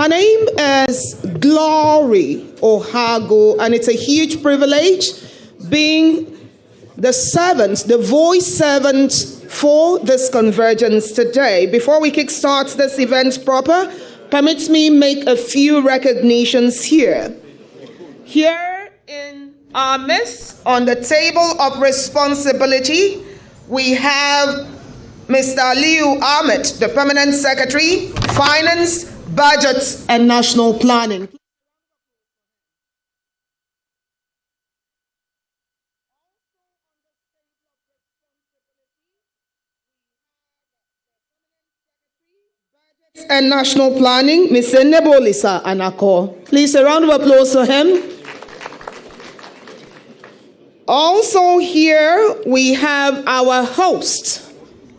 My name is Glory Ohago, and it's a huge privilege being the servant, the voice servant for this convergence today. Before we kickstart this event proper, permit me make a few recognitions here. Here in our midst, on the table of responsibility, we have Mr. Aliu Ahmed, the Permanent Secretary, Finance, Budget and National Planning. And National Planning, Mr. Nebolisa Anako. Please, a round of applause for him. Also here we have our host,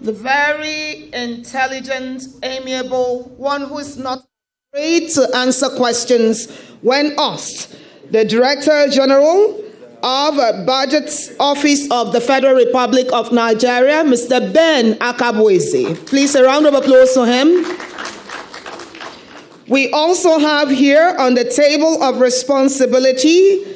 the very intelligent, amiable, one who is not afraid to answer questions when asked, the Director General of Budget Office of the Federal Republic of Nigeria, Mr. Ben Akabweze. Please, a round of applause for him. We also have here on the table of responsibility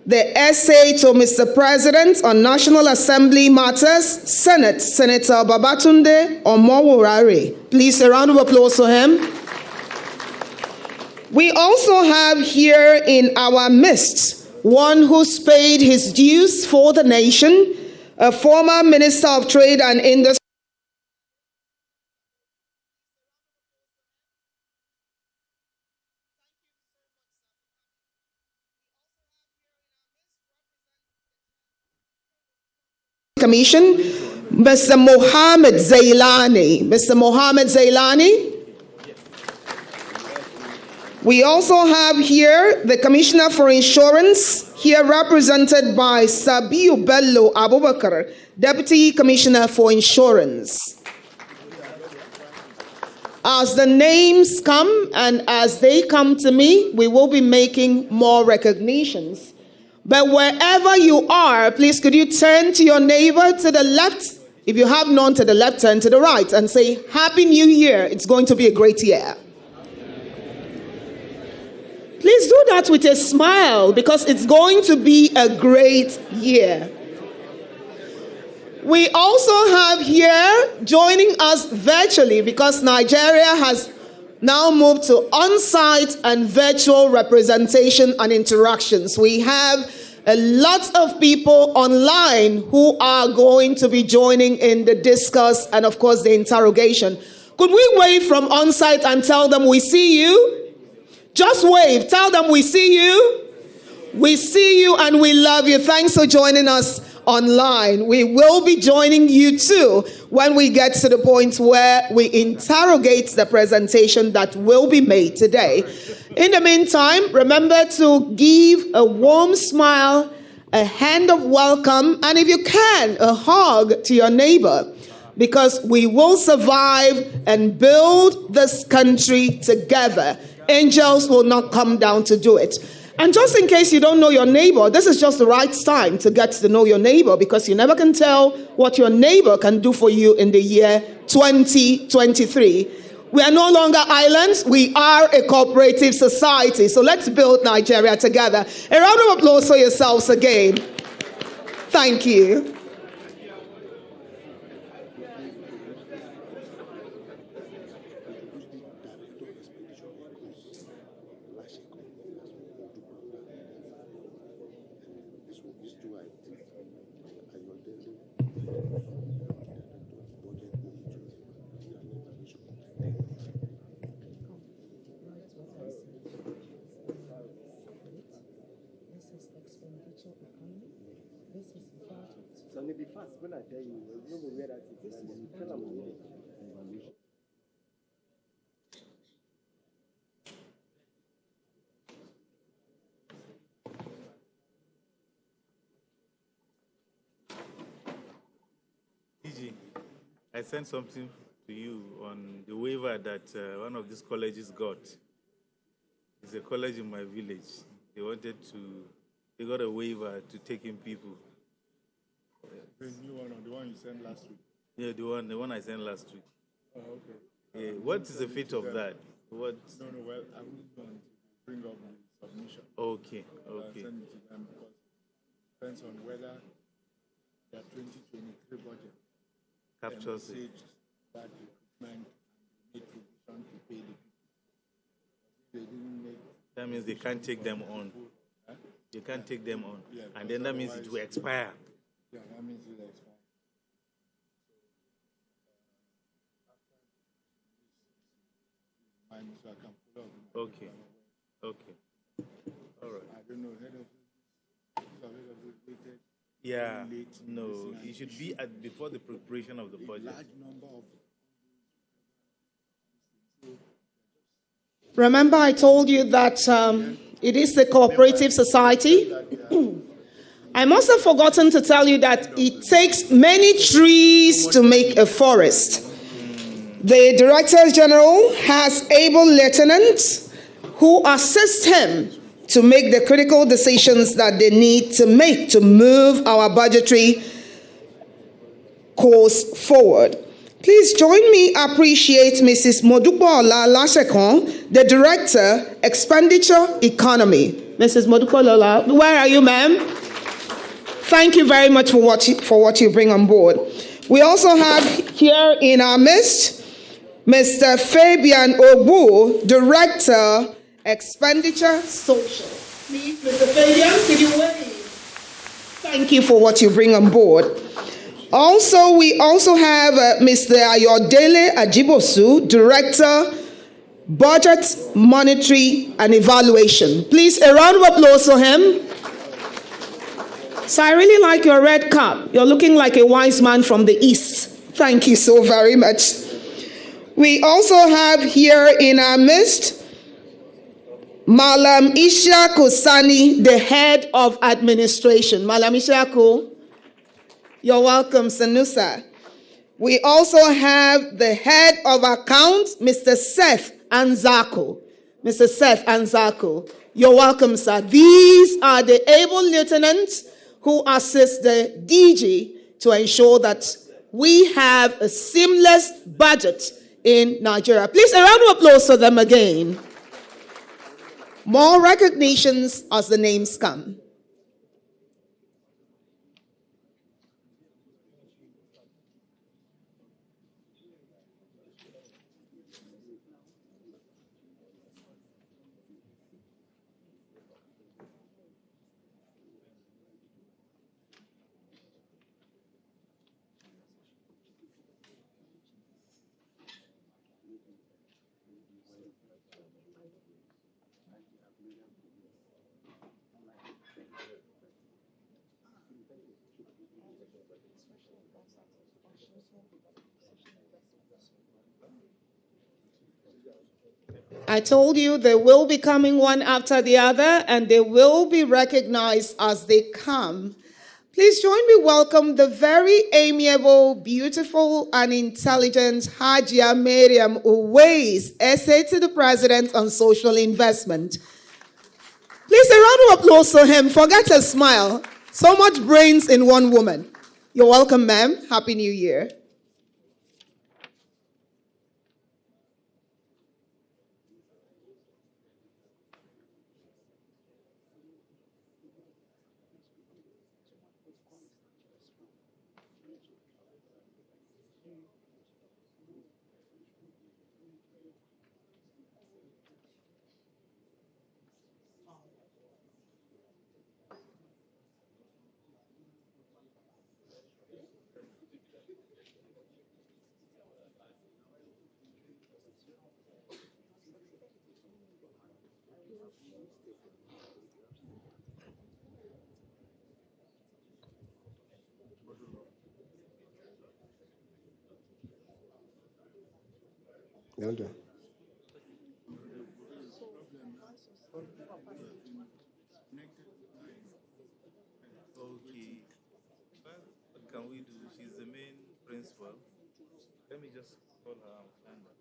the essay to Mr. President on National Assembly Matters, Senate, Senator Babatunde Omoworare. Please, a round of applause for him. We also have here in our midst one who's paid his dues for the nation, a former Minister of Trade and Industry. Commission, Mr. Mohammed Zailani. Mr. Mohammed Zailani. We also have here the Commissioner for Insurance, here represented by Sabiu Bello Abubakar, Deputy Commissioner for Insurance. As the names come and as they come to me, we will be making more recognitions. But wherever you are, please could you turn to your neighbor to the left? If you have none to the left, turn to the right and say, Happy New Year. It's going to be a great year. Please do that with a smile because it's going to be a great year. We also have here joining us virtually because Nigeria has now moved to on-site and virtual representation and interactions. We have a lot of people online who are going to be joining in the discourse and, of course, the interrogation. Could we wave from on-site and tell them we see you? Just wave. Tell them we see you. We see you and we love you. Thanks for joining us online. We will be joining you too when we get to the point where we interrogate the presentation that will be made today. In the meantime, remember to give a warm smile, a hand of welcome, and if you can, a hug to your neighbor, because we will survive and build this country together. Angels will not come down to do it. And just in case you don't know your neighbor, this is just the right time to get to know your neighbor because you never can tell what your neighbor can do for you in the year 2023. We are no longer islands. We are a cooperative society. So let's build Nigeria together. A round of applause for yourselves again. Thank you. I sent something to you on the waiver that one of these colleges got. It's a college in my village. They got a waiver to take in people. The new one or the one you sent last week? Yeah, the one I sent last week. Oh, okay. Yeah. What is the fate of that? What? No, well, I wouldn't want to bring up the submission. Okay, I'll okay. send it to them because it depends on whether their 2023 budget Captures it. that recruitment made provision to pay the people. They didn't make. That means they can't take them on. Huh? You can't take them on. Yeah, and then that means it will expire. Yeah, that means it will expire. So I can follow up. Okay. Okay. All right. I don't know, head of waited Yeah. late. No, it should be before the preparation of the budget. Large number of. Remember, I told you that it is a cooperative society. I must have forgotten to tell you that it takes many trees to make a forest. The Director General has able lieutenants who assist him to make the critical decisions that they need to make to move our budgetary course forward. Please join me appreciate Mrs. Modupola Lasekon, the Director, Expenditure Economy. Mrs. Modupola, where are you, ma'am? Thank you very much for what you bring on board. We also have here in our midst Mr. Fabian Ogbu, Director, Expenditure Social. Please, Mr. Fabian, could you wave? Thank you for what you bring on board. We also have Mr. Ayodele Ajibosu, Director, Budget, Monetary and Evaluation. Please, a round of applause for him. So I really like your red cap. You're looking like a wise man from the East. Thank you so very much. We also have here in our midst Malam Ishaku Sani, the head of administration. Malam Ishaku, you're welcome, Sanusa. We also have the head of accounts, Mr. Seth Anzako. Mr. Seth Anzako, you're welcome, sir. These are the able lieutenants who assist the DG to ensure that we have a seamless budget in Nigeria. Please, a round of applause for them again. More recognitions as the names come. I told you they will be coming one after the other, and they will be recognized as they come. Please join me welcome the very amiable, beautiful, and intelligent Hajia Mariam Uwais, essay to the President on Social Investment. Please, a round of applause for him. Forget a smile. So much brains in one woman. You're welcome, ma'am. Happy New Year. Well done. Okay. What can we do? She's the main principal. Let me just call her and find her.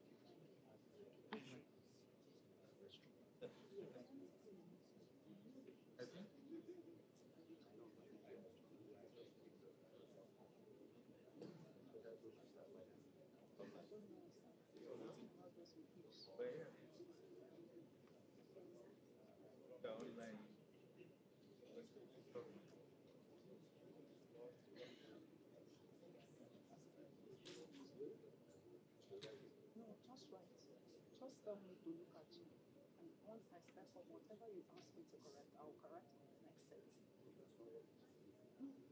just tell me to look at you. And once I step up, whatever you ask me to correct, I will correct it next set.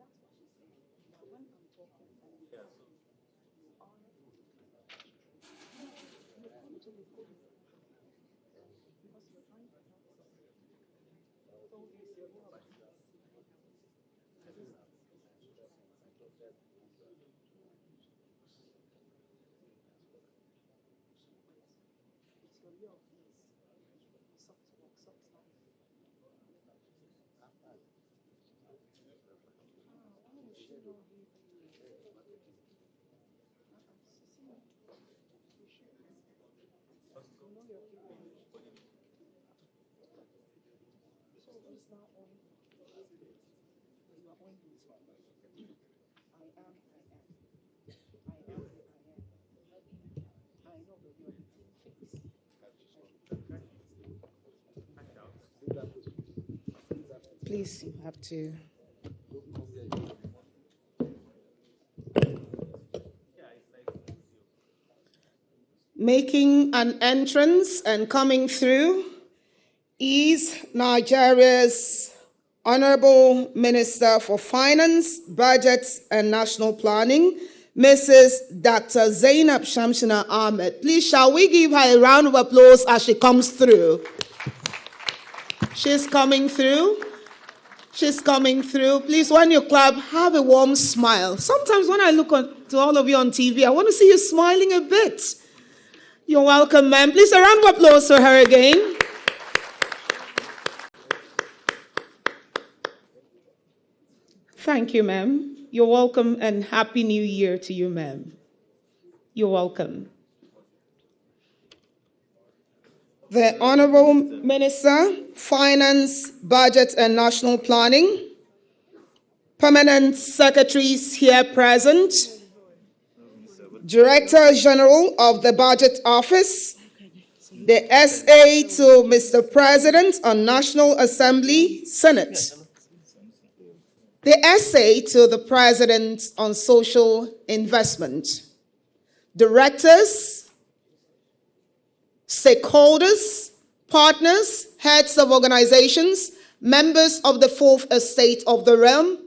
That's what she's saying. That when I'm talking, I will you honor. You come to the good because you're trying to help us. So it's your love. It's your love, please. Soft walk, soft life. Why would she not give you? You know your people. So who's now on? You are on this one. I am. I know, but you are the team face. Please, you have to. Making an entrance and coming through is Nigeria's Honorable Minister for Finance, Budget and National Planning, Mrs. Dr. Zainab Shamsuna Ahmed. Please, shall we give her a round of applause as she comes through? She's coming through. She's coming through. Please, when you clap, have a warm smile. Sometimes when I look to all of you on TV, I want to see you smiling a bit. You're welcome, ma'am. Please, a round of applause for her again. Thank you, ma'am. You're welcome, and Happy New Year to you, ma'am. You're welcome. The Honorable Minister, Finance, Budget and National Planning, Permanent Secretaries here present, Director General of the Budget Office, the SA to Mr. President on National Assembly, Senate, the SA to the President on Social Investment, directors, stakeholders, partners, heads of organizations, members of the Fourth Estate of the Realm.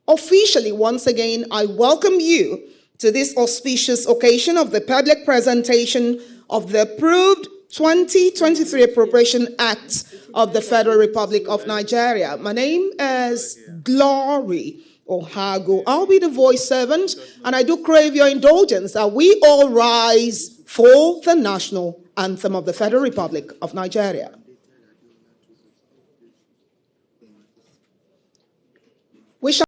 Officially, once again, I welcome you to this auspicious occasion of the public presentation of the approved 2023 Appropriation Act of the Federal Republic of Nigeria. My name is Glory Ohago. I'll be the voice servant, and I do crave your indulgence that we all rise for the national anthem of the Federal Republic of Nigeria. We shall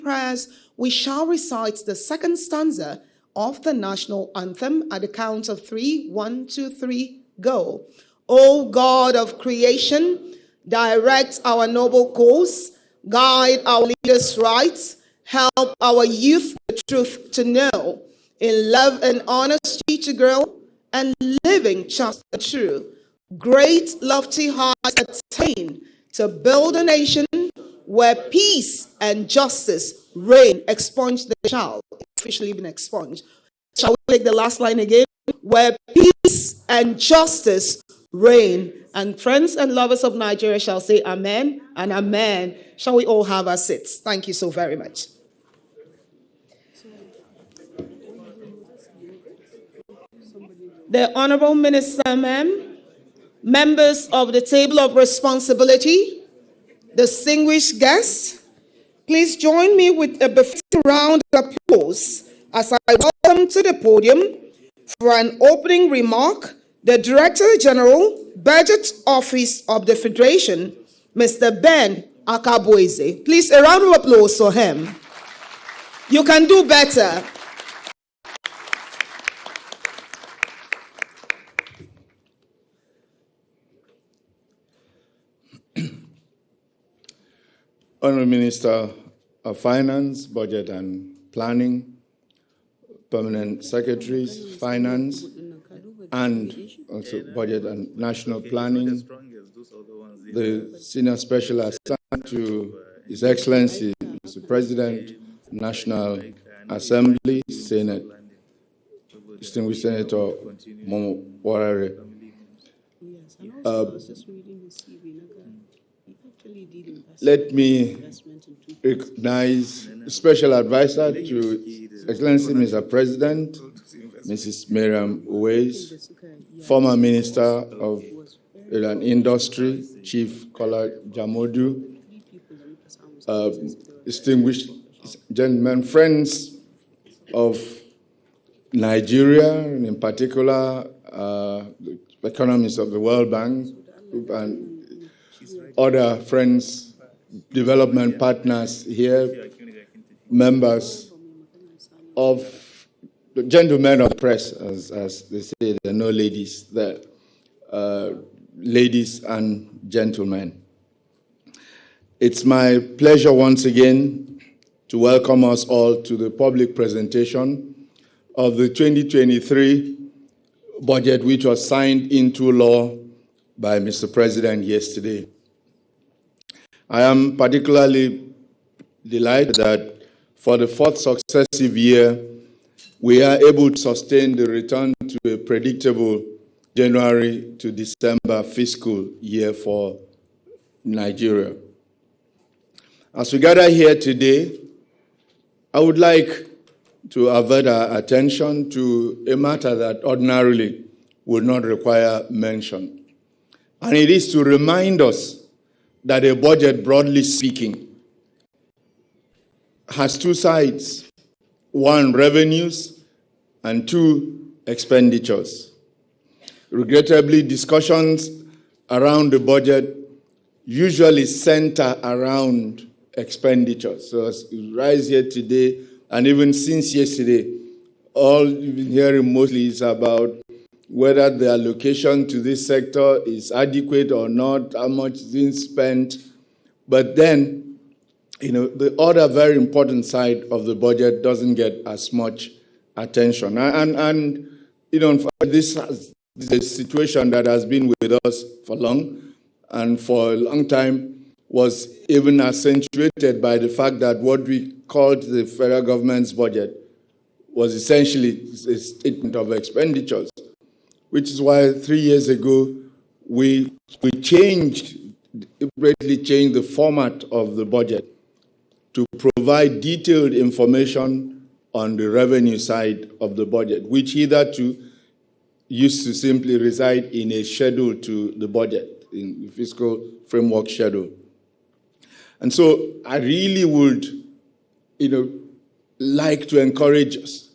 prayers, we shall recite the second stanza of the national anthem at the count of 3. 1, 2, 3, go. O God of creation, direct our noble course, guide our leaders right, help our youth the truth to know, in love and honesty to grow, and living just and true. Great lofty heights attain to build a nation where peace and justice reign. Expunge the child, officially been expunged. Shall we take the last line again? Where peace and justice reign. And friends and lovers of Nigeria shall say amen and amen. Shall we all have our seats? Thank you so very much. the Honorable Minister, ma'am, members of the Table of Responsibility, distinguished guests, please join me with a befitting round of applause as I welcome to the podium for an opening remark the Director General, Budget Office of the Federation, Mr. Ben Akabueze. Please, a round of applause for him. You can do better. Honourable Minister of Finance, Budget and Planning, Permanent Secretaries, Finance, and also Budget and National Planning, the Senior Special Assistant to His Excellency, Mr. President, National Assembly, Senate, Distinguished Senator Momo Warare. Let me recognize Special Advisor to His Excellency Mr. President, Mrs. Miriam Uwais, former Minister of Industry, Chief Kola Jamodu, distinguished gentlemen, friends of Nigeria, and in particular, the economists of the World Bank, and other friends, development partners here, members of the gentlemen of press, as they say, there are no ladies there, ladies and gentlemen. It's my pleasure once again to welcome us all to the public presentation of the 2023 budget, which was signed into law by Mr. President yesterday. I am particularly delighted that for the fourth successive year, we are able to sustain the return to a predictable January to December fiscal year for Nigeria. As we gather here today, I would like to avert our attention to a matter that ordinarily would not require mention. And it is to remind us that a budget, broadly speaking, has two sides. One, revenues, and two, expenditures. Regrettably, discussions around the budget usually center around expenditures. So as we rise here today, and even since yesterday, all you've been hearing mostly is about whether the allocation to this sector is adequate or not, how much is being spent. But then, the other very important side of the budget doesn't get as much attention. And this is a situation that has been with us for long, and for a long time was even accentuated by the fact that what we called the federal government's budget was essentially a statement of expenditures, which is why 3 years ago we deliberately changed the format of the budget to provide detailed information on the revenue side of the budget, which hitherto used to simply reside in a schedule to the budget, in the fiscal framework schedule. And so I really would, like to encourage us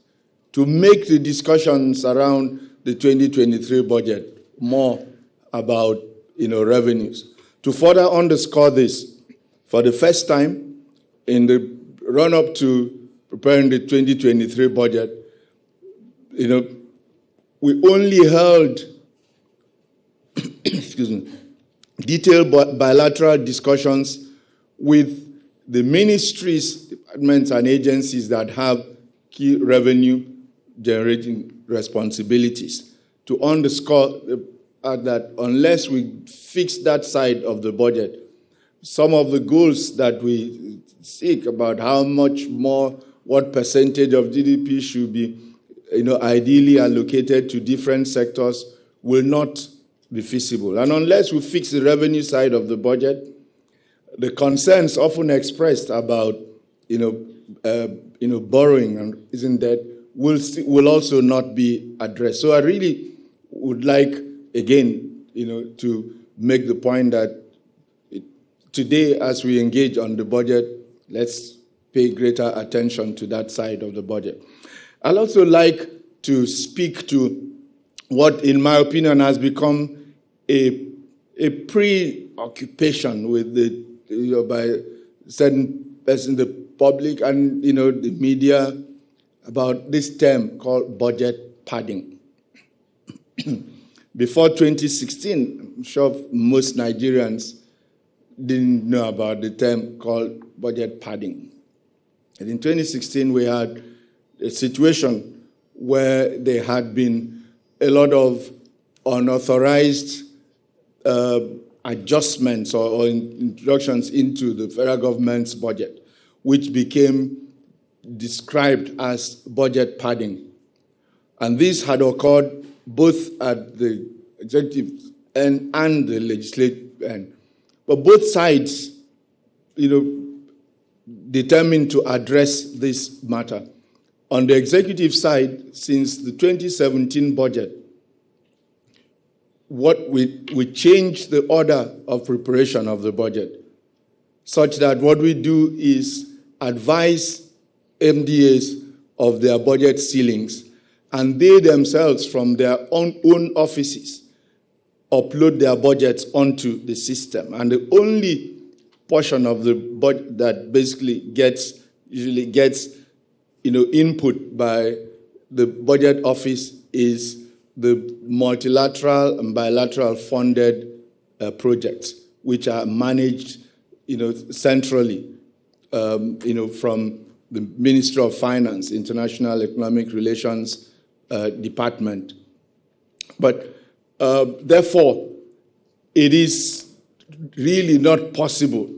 to make the discussions around the 2023 budget more about, revenues. To further underscore this, for the first time in the run-up to preparing the 2023 budget, we only held, detailed bilateral discussions with the ministries, departments, and agencies that have key revenue-generating responsibilities, to underscore that unless we fix that side of the budget, some of the goals that we seek about how much more, what percentage of GDP should be, ideally allocated to different sectors will not be feasible. And unless we fix the revenue side of the budget, the concerns often expressed about, borrowing and isn't that will also not be addressed. So I really would like, again, to make the point that today, as we engage on the budget, let's pay greater attention to that side of the budget. I'd also like to speak to what, in my opinion, has become a preoccupation with by certain persons in the public and the media about this term called budget padding. Before 2016, I'm sure most Nigerians didn't know about the term called budget padding. And in 2016, we had a situation where there had been a lot of unauthorized adjustments or introductions into the federal government's budget, which became described as budget padding. And this had occurred both at the executive end and the legislative end. But both sides, determined to address this matter. On the executive side, since the 2017 budget, what we changed the order of preparation of the budget, such that what we do is advise MDAs of their budget ceilings, and they themselves, from their own offices, upload their budgets onto the system. And the only portion of the budget that basically usually gets input by the budget office is the multilateral and bilateral funded projects, which are managed centrally from the Ministry of Finance, International Economic Relations Department. But therefore, it is really not possible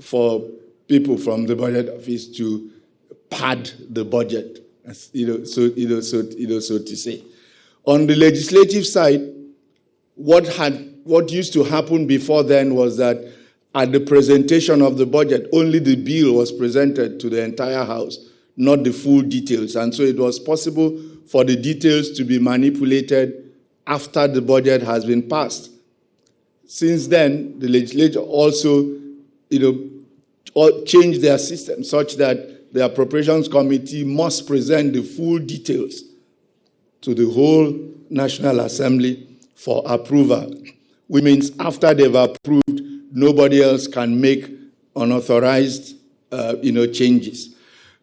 for people from the budget office to pad the budget, so to say. On the legislative side, what used to happen before then was that at the presentation of the budget, only the bill was presented to the entire House, not the full details. And so it was possible for the details to be manipulated after the budget has been passed. Since then, the legislature also, changed their system such that the Appropriations Committee must present the full details to the whole National Assembly for approval, which means after they've approved, nobody else can make unauthorized, changes.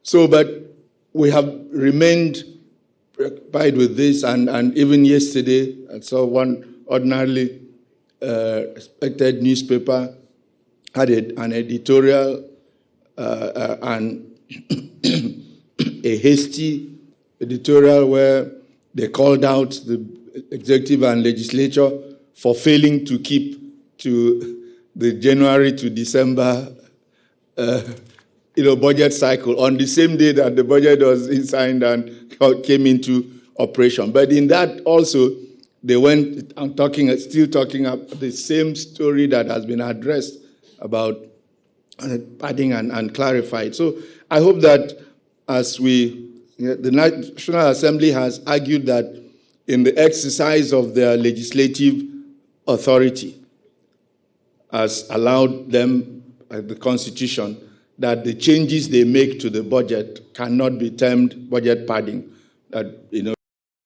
So, but we have remained preoccupied with this, and even yesterday, I saw one ordinarily respected newspaper had an editorial and a hasty editorial where they called out the executive and legislature for failing to keep to the January to December budget cycle on the same day that the budget was signed and came into operation. But in that also, they went still talking about the same story that has been addressed about padding and clarified. So I hope that as the National Assembly has argued that in the exercise of their legislative authority, has allowed them, the Constitution, that the changes they make to the budget cannot be termed budget padding.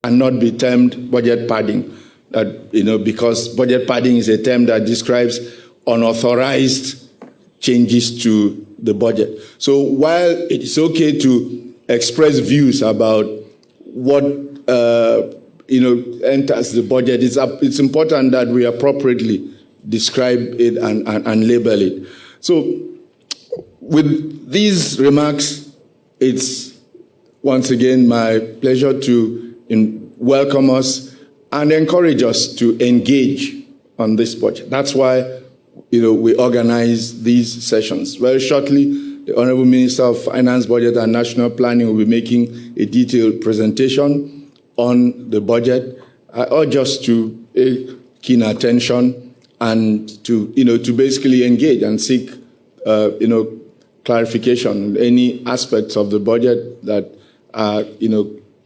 Cannot be termed budget padding. Because budget padding is a term that describes unauthorized changes to the budget. So while it is okay to express views about what enters the budget, it's important that we appropriately describe it and label it. So with these remarks, it's once again my pleasure to welcome us and encourage us to engage on this budget. That's why we organize these sessions. Very shortly, the Honorable Minister of Finance, Budget and National Planning will be making a detailed presentation on the budget. I urge us to pay keen attention and to basically engage and seek clarification on any aspects of the budget that are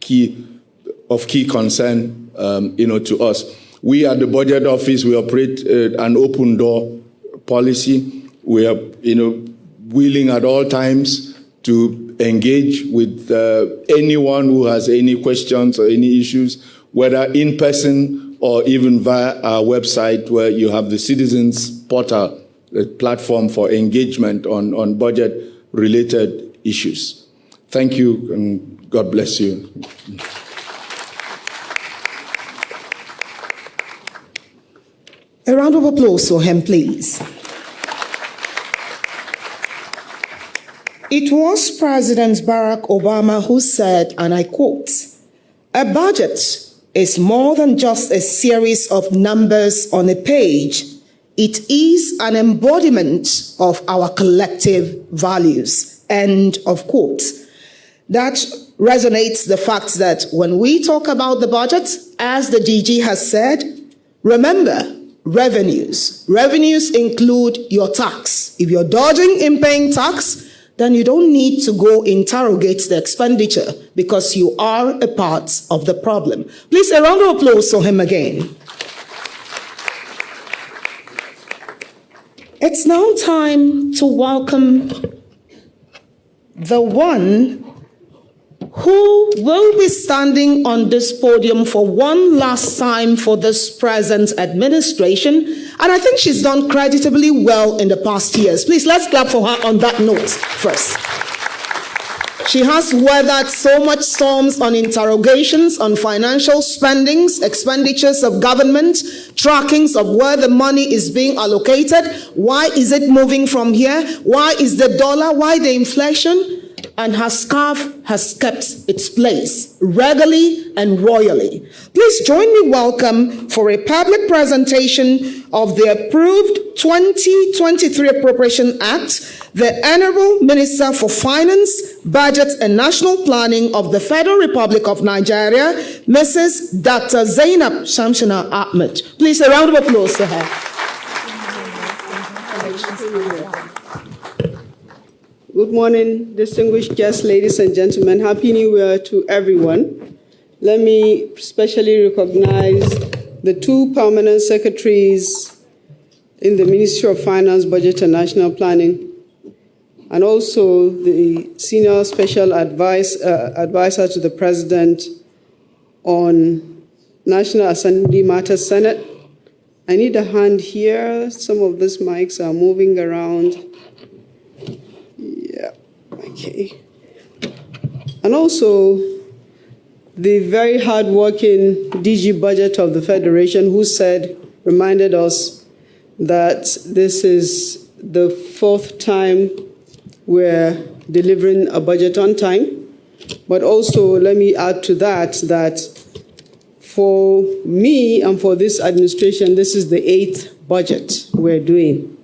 key concern to us. We at the Budget Office, we operate an open door policy. We are, willing at all times to engage with anyone who has any questions or any issues, whether in person or even via our website, where you have the Citizens Portal, a platform for engagement on budget-related issues. Thank you, and God bless you. A round of applause for him, please. It was President Barack Obama who said, and I quote, "A budget is more than just a series of numbers on a page. It is an embodiment of our collective values." End of quote. That resonates the fact that when we talk about the budget, as the DG has said, remember, revenues. Revenues include your tax. If you're dodging in paying tax, then you don't need to go interrogate the expenditure because you are a part of the problem. Please, a round of applause for him again. It's now time to welcome the one who will be standing on this podium for one last time for this present administration. And I think she's done creditably well in the past years. Please, let's clap for her on that note first. She has weathered so much storms on interrogations, on financial spendings, expenditures of government, trackings of where the money is being allocated. Why is it moving from here? Why is the dollar? Why the inflation? And her scarf has kept its place, regally and royally. Please join me welcome for a public presentation of the approved 2023 Appropriation Act, the Honorable Minister for Finance, Budget and National Planning of the Federal Republic of Nigeria, Mrs. Dr. Zainab Shamsuna Ahmed. Please, a round of applause to her. Good morning, distinguished guests, ladies and gentlemen. Happy New Year to everyone. Let me specially recognize the two permanent secretaries in the Ministry of Finance, Budget and National Planning, and also the senior special advisor to the President on National Assembly Matters Senate. I need a hand here. Some of these mics are moving around. Yeah, okay. And also the very hardworking DG Budget of the Federation, who reminded us that this is the fourth time we're delivering a budget on time. But also, let me add to that, that for me and for this administration, this is the 8th budget we're doing.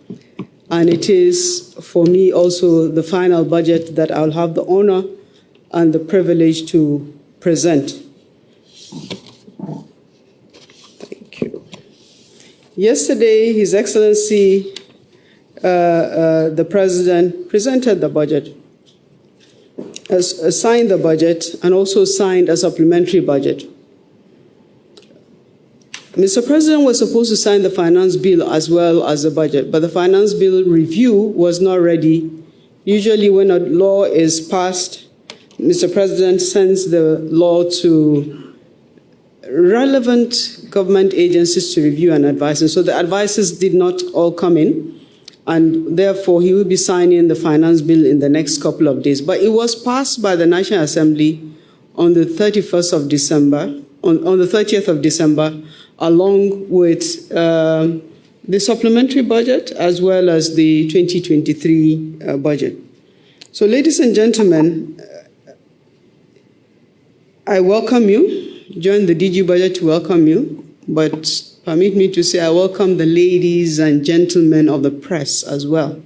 And it is, for me, also the final budget that I'll have the honor and the privilege to present. Thank you. Yesterday, His Excellency, the President, presented the budget, signed the budget, and also signed a supplementary budget. Mr. President was supposed to sign the finance bill as well as the budget, but the finance bill review was not ready. Usually when a law is passed, Mr. President sends the law to relevant government agencies to review and advise. And so the advices did not all come in, and therefore he will be signing the finance bill in the next couple of days. But it was passed by the National Assembly on the 31st of December, on the 30th of December, along with the supplementary budget as well as the 2023 budget. So, ladies and gentlemen, I welcome you, join the DG Budget to welcome you, but permit me to say I welcome the ladies and gentlemen of the press as well,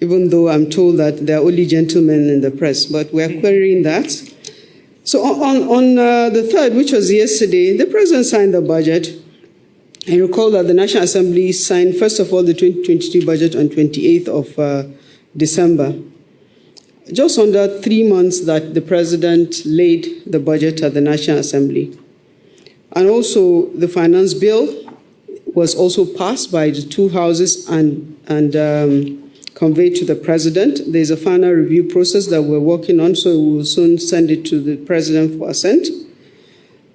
even though I'm told that there are only gentlemen in the press, but we're querying that. So on the 3rd, which was yesterday, the President signed the budget. And recall that the National Assembly signed, first of all, the 2023 budget on 28th of December. Just under 3 months that the President laid the budget at the National Assembly. And also the finance bill was also passed by the two houses and conveyed to the president. There's a final review process that we're working on, so we will soon send it to the president for assent.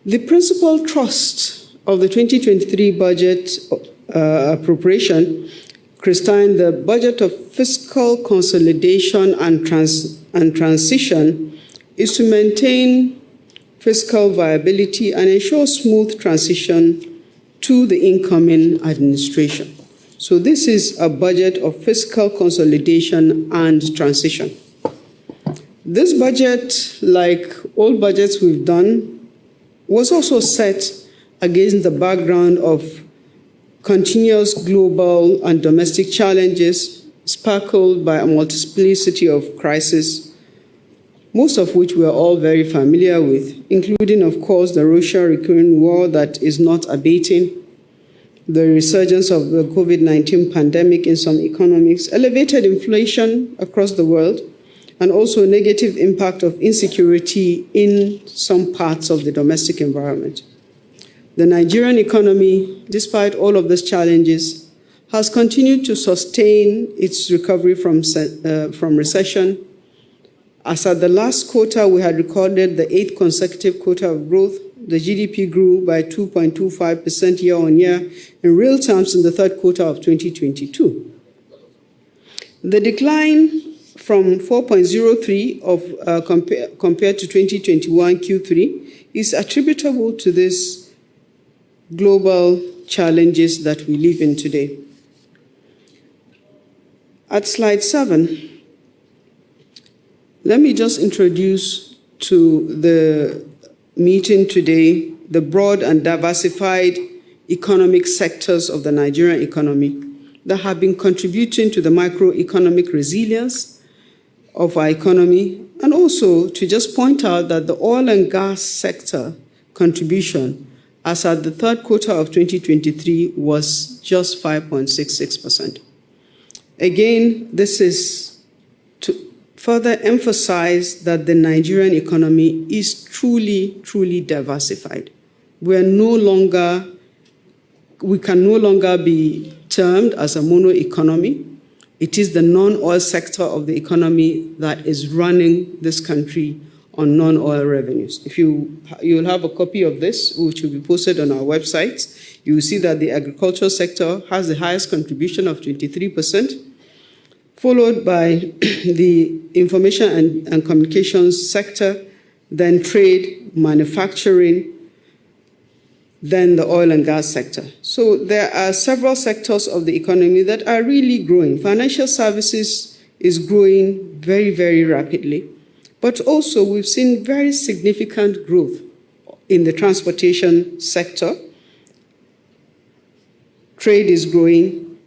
The principal thrust of the 2023 budget appropriation, Christine, the budget of fiscal consolidation and transition, is to maintain fiscal viability and ensure smooth transition to the incoming administration. So this is a budget of fiscal consolidation and transition. This budget, like all budgets we've done, was also set against the background of continuous global and domestic challenges sparkled by a multiplicity of crises, most of which we are all very familiar with, including, of course, the Russia-Ukraine war that is not abating, the resurgence of the COVID-19 pandemic in some economies, elevated inflation across the world, and also negative impact of insecurity in some parts of the domestic environment. The Nigerian economy, despite all of these challenges, has continued to sustain its recovery from recession. As at the last quarter, we had recorded the 8th consecutive quarter of growth. The GDP grew by 2.25% year-on-year in real terms in the third quarter of 2022. The decline from 4.03 compared to 2021 Q3 is attributable to these global challenges that we live in today. At slide 7, let me just introduce to the meeting today the broad and diversified economic sectors of the Nigerian economy that have been contributing to the macroeconomic resilience of our economy, and also to just point out that the oil and gas sector contribution as at the third quarter of 2023 was just 5.66%. Again, this is to further emphasize that the Nigerian economy is truly, truly diversified. We can no longer be termed as a mono economy. It is the non-oil sector of the economy that is running this country on non-oil revenues. If you'll have a copy of this, which will be posted on our website, you will see that the agricultural sector has the highest contribution of 23%, followed by the information and communications sector, then trade, manufacturing, then the oil and gas sector. So there are several sectors of the economy that are really growing. Financial services is growing very, very rapidly. But also we've seen very significant growth in the transportation sector. Trade is growing.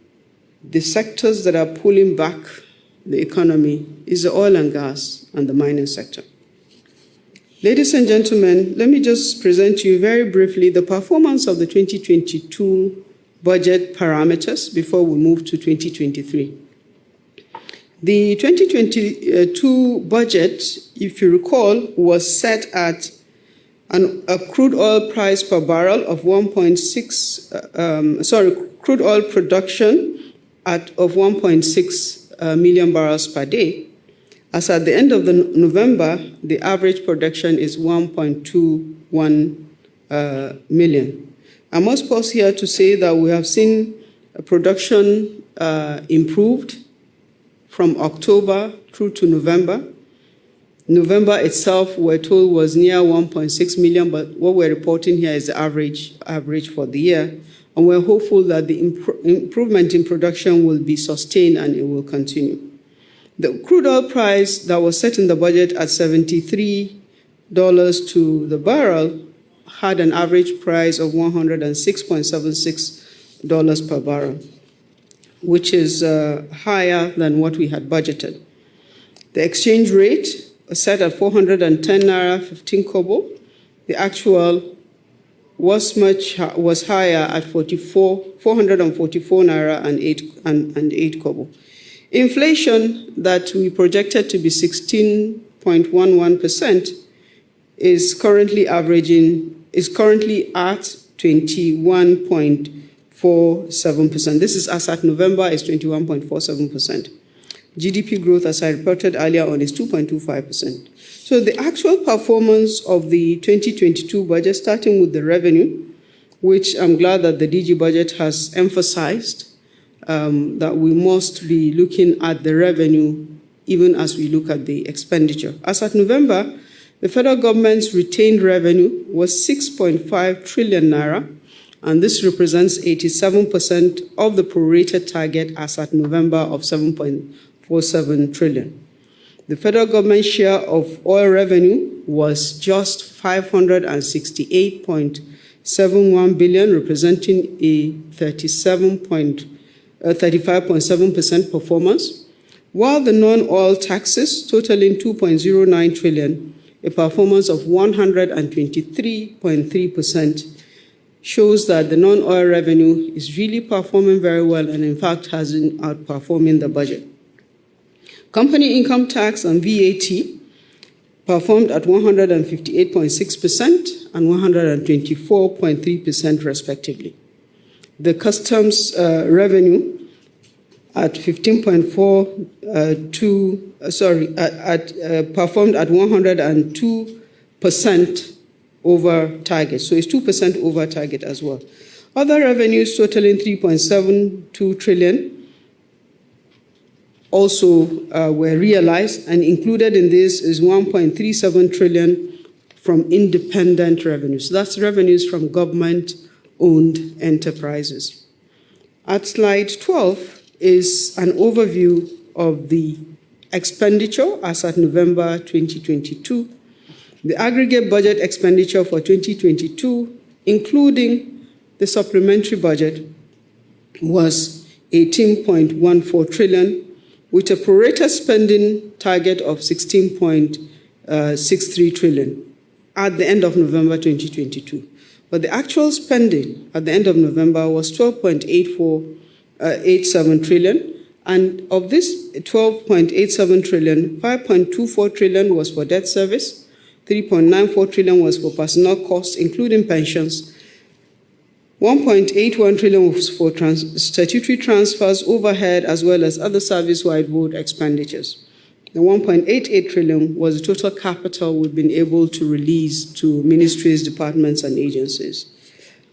The sectors that are pulling back the economy is the oil and gas and the mining sector. Ladies and gentlemen, let me just present to you very briefly the performance of the 2022 budget parameters before we move to 2023. The 2022 budget, if you recall, was set at a crude oil price per barrel of crude oil production of 1.6 million barrels per day. As at the end of November, the average production is 1.21 million. I must pause here to say that we have seen production improved from October through to November. November itself, we're told, was near 1.6 million, but what we're reporting here is the average for the year. And we're hopeful that the improvement in production will be sustained and it will continue. The crude oil price that was set in the budget at $73 to the barrel had an average price of $106.76 per barrel, which is higher than what we had budgeted. The exchange rate was set at 410 naira 15 kobo. The actual was higher at 444 naira and 8 kobo. Inflation that we projected to be 16.11% is currently averaging is currently at 21.47%. This is as at November, is 21.47%. GDP growth, as I reported earlier on, is 2.25%. So the actual performance of the 2022 budget, starting with the revenue, which I'm glad that the DG budget has emphasized, that we must be looking at the revenue even as we look at the expenditure. As at November, the federal government's retained revenue was 6.5 trillion naira, and this represents 87% of the prorated target as at November of 7.47 trillion. The federal government share of oil revenue was just 568.71 billion, representing a 35.7% performance, while the non-oil taxes totaling 2.09 trillion, a performance of 123.3%, shows that the non-oil revenue is really performing very well and in fact has been outperforming the budget. Company income tax and VAT performed at 158.6% and 124.3% respectively. The customs revenue at 15.42, performed at 102% over target. So it's 2% over target as well. Other revenues totaling 3.72 trillion also were realized, and included in this is 1.37 trillion from independent revenues. That's revenues from government-owned enterprises. At slide 12 is an overview of the expenditure as at November 2022. The aggregate budget expenditure for 2022, including the supplementary budget, was 18.14 trillion, with a prorated spending target of 16.63 trillion at the end of November 2022. But the actual spending at the end of November was 12.87 trillion, and of this 12.87 trillion, 5.24 trillion was for debt service, 3.94 trillion was for personnel costs, including pensions, 1.81 trillion was for statutory transfers, overhead, as well as other service-wide vote expenditures. The 1.88 trillion was the total capital we've been able to release to ministries, departments, and agencies.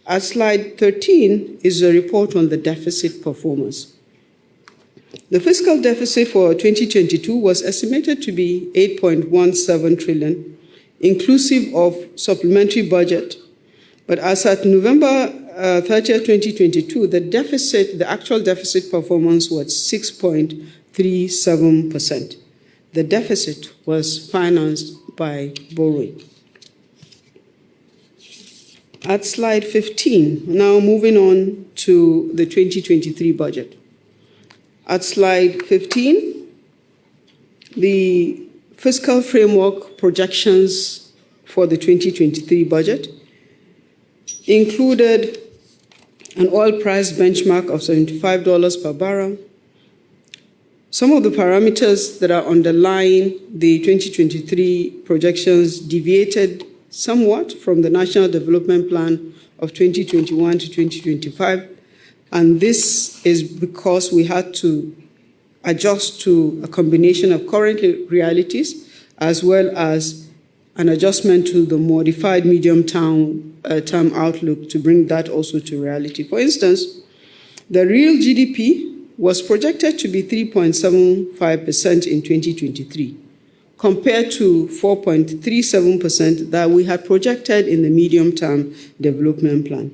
At slide 13 is a report on the deficit performance. The fiscal deficit for 2022 was estimated to be 8.17 trillion, inclusive of supplementary budget. But as at November 30th, 2022, the actual deficit performance was 6.37%. The deficit was financed by borrowing. At slide 15, now moving on to the 2023 budget. At slide 15, the fiscal framework projections for the 2023 budget included an oil price benchmark of $75 per barrel. Some of the parameters that are underlying the 2023 projections deviated somewhat from the National Development Plan of 2021 to 2025, and this is because we had to adjust to a combination of current realities as well as an adjustment to the modified medium-term outlook to bring that also to reality. For instance, the real GDP was projected to be 3.75% in 2023, compared to 4.37% that we had projected in the medium-term development plan.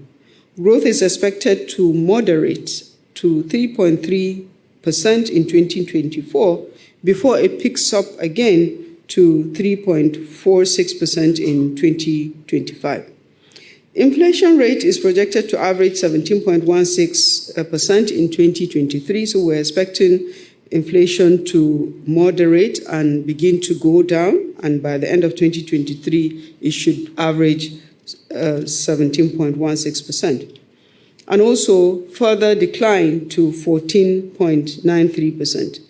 Growth is expected to moderate to 3.3% in 2024 before it picks up again to 3.46% in 2025. Inflation rate is projected to average 17.16% in 2023, so we're expecting inflation to moderate and begin to go down, and by the end of 2023, it should average 17.16%, and also further decline to 14.93%.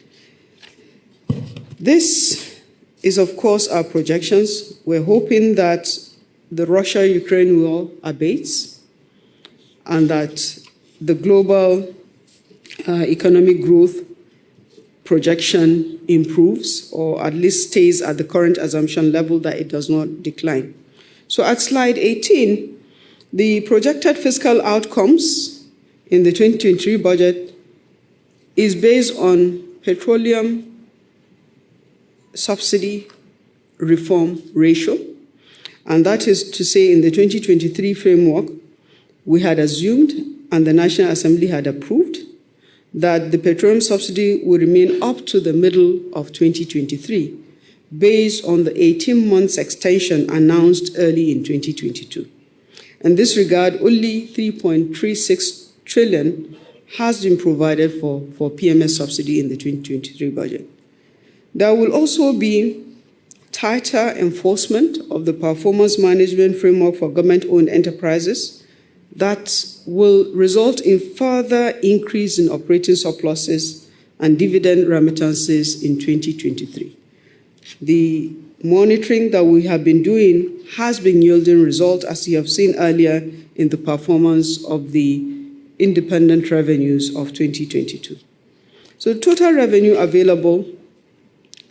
This is, of course, our projections. We're hoping that the Russia-Ukraine war abates and that the global economic growth projection improves, or at least stays at the current assumption level, that it does not decline. So at slide 18, the projected fiscal outcomes in the 2023 budget is based on petroleum subsidy reform ratio. And that is to say, in the 2023 framework, we had assumed, and the National Assembly had approved, that the petroleum subsidy will remain up to the middle of 2023, based on the 18 months extension announced early in 2022. In this regard, only 3.36 trillion has been provided for PMS subsidy in the 2023 budget. There will also be tighter enforcement of the performance management framework for government-owned enterprises that will result in further increase in operating surpluses and dividend remittances in 2023. The monitoring that we have been doing has been yielding results, as you have seen earlier in the performance of the independent revenues of 2022. So total revenue available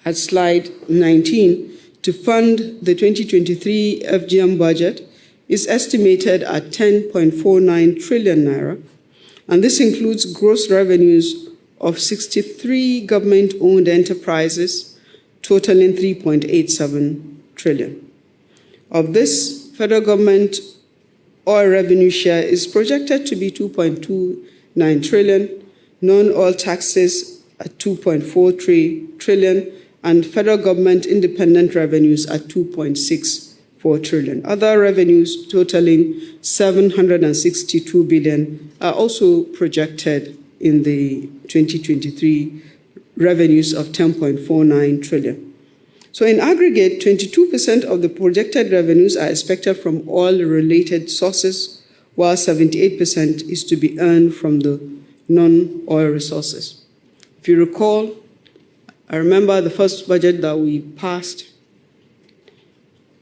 at slide 19 to fund the 2023 FGM budget is estimated at 10.49 trillion naira, and this includes gross revenues of 63 government-owned enterprises totaling 3.87 trillion. Of this, federal government oil revenue share is projected to be 2.29 trillion, non-oil taxes at 2.43 trillion, and federal government independent revenues at 2.64 trillion. Other revenues totaling 762 billion are also projected in the 2023 revenues of 10.49 trillion. So in aggregate, 22% of the projected revenues are expected from oil-related sources, while 78% is to be earned from the non-oil resources. If you recall, I remember the first budget that we passed,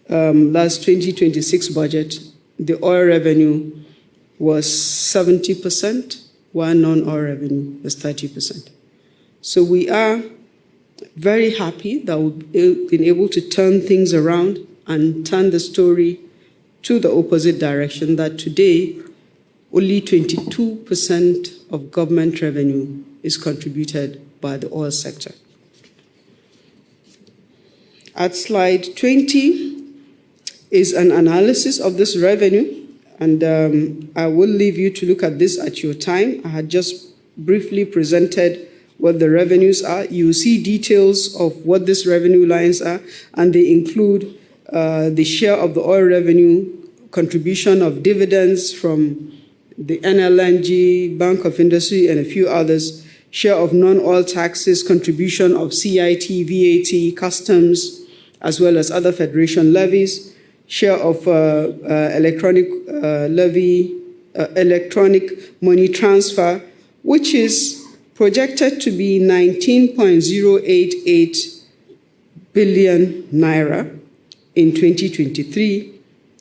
last 2026 budget, the oil revenue was 70%, while non-oil revenue was 30%. So we are very happy that we've been able to turn things around and turn the story to the opposite direction, that today only 22% of government revenue is contributed by the oil sector. At slide 20 is an analysis of this revenue, and I will leave you to look at this at your time. I had just briefly presented what the revenues are. You see details of what these revenue lines are, and they include the share of the oil revenue, contribution of dividends from the NLNG, Bank of Industry, and a few others, share of non-oil taxes, contribution of CIT, VAT, customs, as well as other federation levies, share of electronic money transfer, which is projected to be 19.088 billion naira in 2023,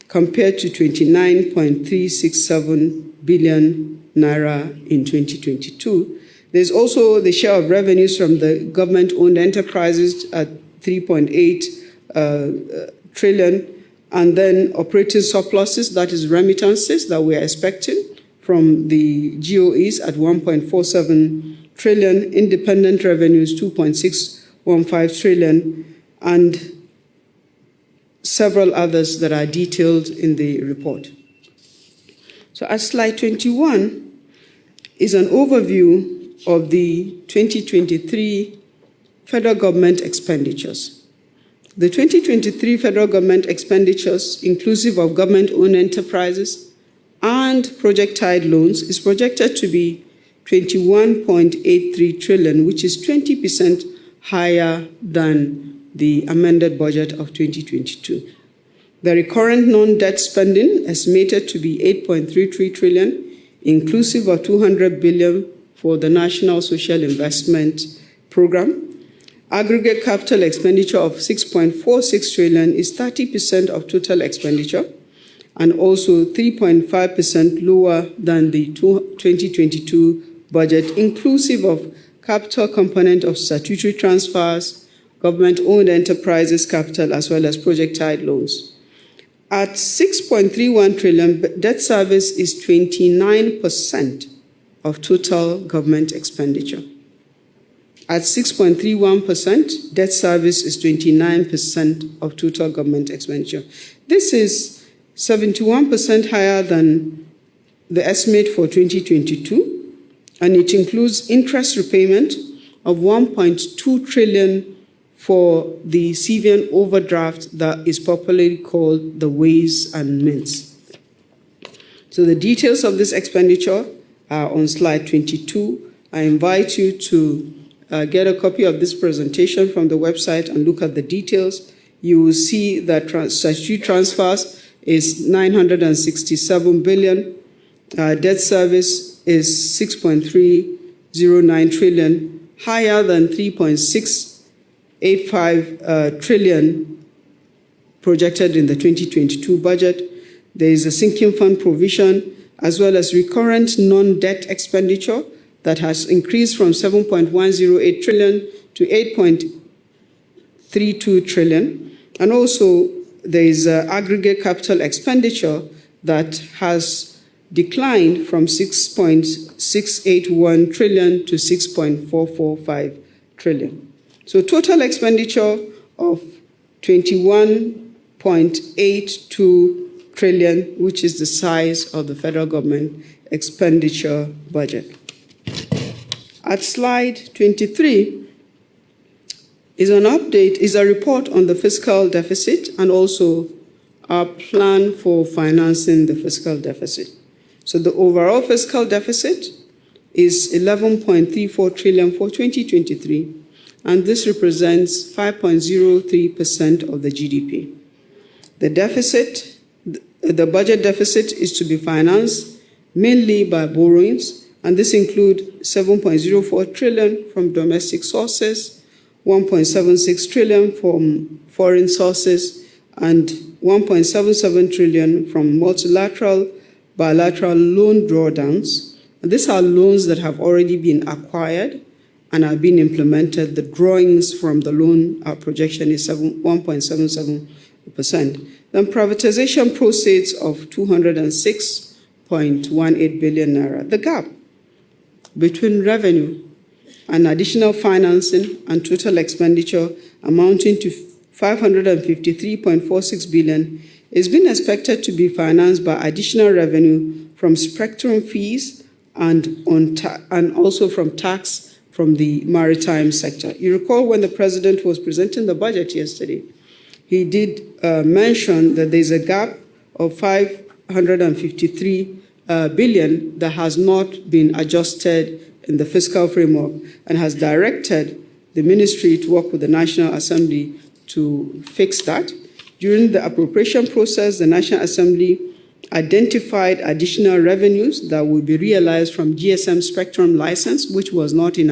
compared to 29.367 billion naira in 2022. There's also the share of revenues from the government-owned enterprises at 3.8 trillion, and then operating surpluses, that is remittances that we are expecting from the GOEs at 1.47 trillion, independent revenues 2.615 trillion, and several others that are detailed in the report. So at slide 21 is an overview of the 2023 federal government expenditures. The 2023 federal government expenditures, inclusive of government-owned enterprises and project-tied loans, is projected to be 21.83 trillion, which is 20% higher than the amended budget of 2022. The recurrent non-debt spending estimated to be 8.33 trillion, inclusive of 200 billion for the National Social Investment Program. Aggregate capital expenditure of 6.46 trillion is 30% of total expenditure, and also 3.5% lower than the 2022 budget, inclusive of capital component of statutory transfers, government-owned enterprises capital, as well as project-tied loans. At 6.31 trillion, debt service is 29% of total government expenditure. At 6.31%, debt service is 29% of total government expenditure. This is 71% higher than the estimate for 2022, and it includes interest repayment of 1.2 trillion for the CVN overdraft that is popularly called the Ways and Means. So the details of this expenditure are on slide 22. I invite you to get a copy of this presentation from the website and look at the details. You will see that statutory transfers is 967 billion. Debt service is 6.309 trillion, higher than 3.685 trillion projected in the 2022 budget. There is a sinking fund provision as well as recurrent non-debt expenditure that has increased from 7.108 trillion to 8.32 trillion. And also there is aggregate capital expenditure that has declined from 6.681 trillion to 6.445 trillion. So total expenditure of 21.82 trillion, which is the size of the federal government expenditure budget. At slide 23 is an update, is a report on the fiscal deficit and also our plan for financing the fiscal deficit. So the overall fiscal deficit is 11.34 trillion for 2023, and this represents 5.03% of the GDP. The deficit, the budget deficit is to be financed mainly by borrowings, and this includes 7.04 trillion from domestic sources, 1.76 trillion from foreign sources, and 1.77 trillion from multilateral, bilateral loan drawdowns. And these are loans that have already been acquired and are being implemented. The drawings from the loan projection is 1.77%. Then privatization proceeds of 206.18 billion naira. The gap between revenue and additional financing and total expenditure amounting to 553.46 billion is being expected to be financed by additional revenue from spectrum fees and also from tax from the maritime sector. You recall when the president was presenting the budget yesterday, he did mention that there's a gap of 553 billion that has not been adjusted in the fiscal framework and has directed the ministry to work with the National Assembly to fix that. During the appropriation process, the National Assembly identified additional revenues that will be realized from GSM spectrum license, which was not in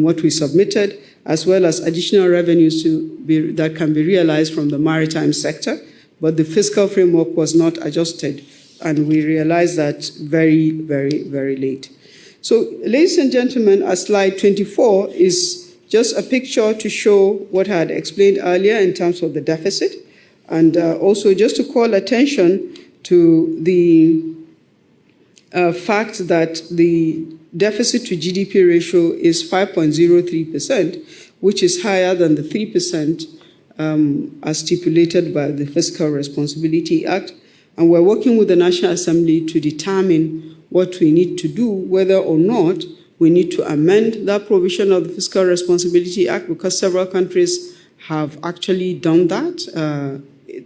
what we submitted, as well as additional revenues that can be realized from the maritime sector, but the fiscal framework was not adjusted, and we realized that very, very, very late. So, ladies and gentlemen, slide 24 is just a picture to show what I had explained earlier in terms of the deficit, and also just to call attention to the fact that the deficit to GDP ratio is 5.03%, which is higher than the 3% as stipulated by the Fiscal Responsibility Act. And we're working with the National Assembly to determine what we need to do, whether or not we need to amend that provision of the Fiscal Responsibility Act, because several countries have actually done that.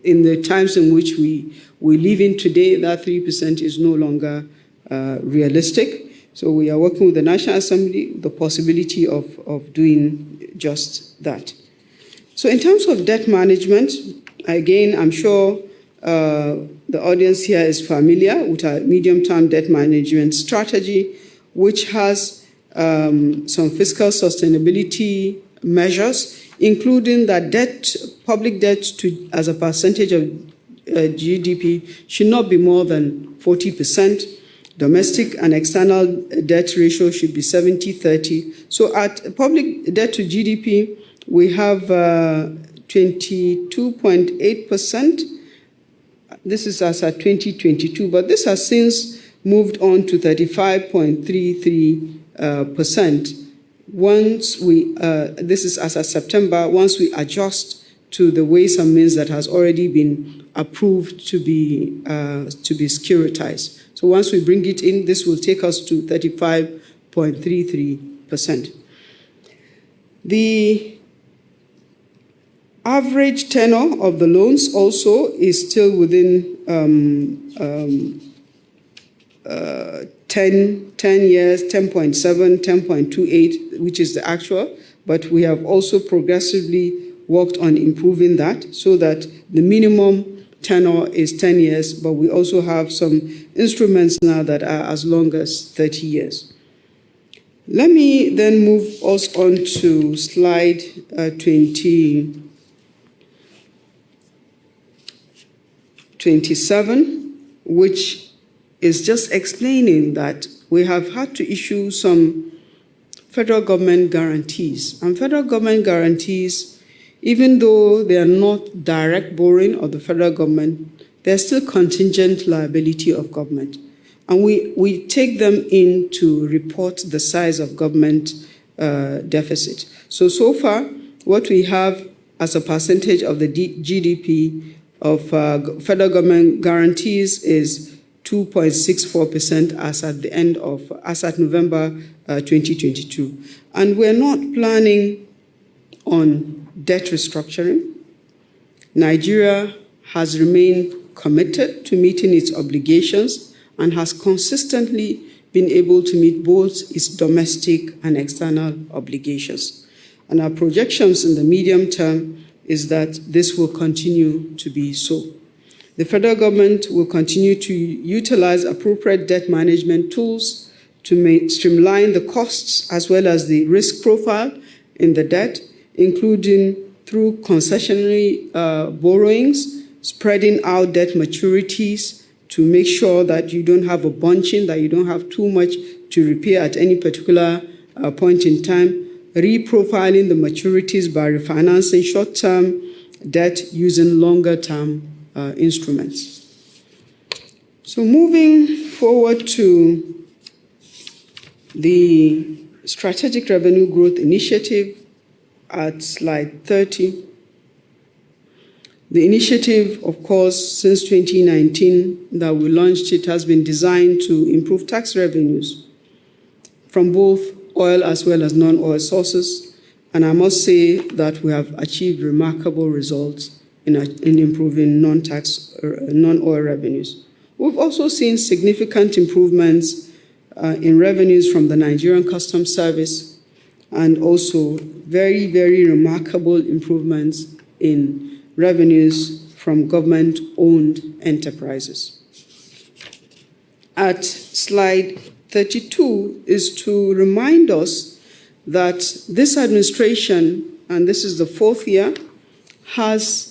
In the times in which we live in today, that 3% is no longer realistic. So we are working with the National Assembly, the possibility of doing just that. So in terms of debt management, again, I'm sure the audience here is familiar with our medium-term debt management strategy, which has some fiscal sustainability measures, including that public debt as a percentage of GDP should not be more than 40%. Domestic and external debt ratio should be 70-30. So at public debt to GDP, we have 22.8%. This is as at 2022, but this has since moved on to 35.33%. Once we, this is as of September, once we adjust to the ways and means that has already been approved to be securitized. So once we bring it in, this will take us to 35.33%. The average tenor of the loans also is still within 10 years, 10.7, 10.28, which is the actual, but we have also progressively worked on improving that so that the minimum tenor is 10 years, but we also have some instruments now that are as long as 30 years. Let me then move us on to slide 27, which is just explaining that we have had to issue some federal government guarantees. And federal government guarantees, even though they are not direct borrowing of the federal government, they're still contingent liability of government. And we take them in to report the size of government deficit. So far, what we have as a percentage of the GDP of federal government guarantees is 2.64% as at November 2022. And we're not planning on debt restructuring. Nigeria has remained committed to meeting its obligations and has consistently been able to meet both its domestic and external obligations. And our projections in the medium term is that this will continue to be so. The federal government will continue to utilize appropriate debt management tools to streamline the costs as well as the risk profile in the debt, including through concessionary borrowings, spreading out debt maturities to make sure that you don't have a bunching, that you don't have too much to repay at any particular point in time, reprofiling the maturities by refinancing short-term debt using longer-term instruments. So moving forward to the Strategic Revenue Growth Initiative at slide 30. The initiative, of course, since 2019 that we launched it, has been designed to improve tax revenues from both oil as well as non-oil sources. And I must say that we have achieved remarkable results in improving non-oil revenues. We've also seen significant improvements in revenues from the Nigerian Customs Service and also very, very remarkable improvements in revenues from government-owned enterprises. At slide 32 is to remind us that this administration, and this is the fourth year, has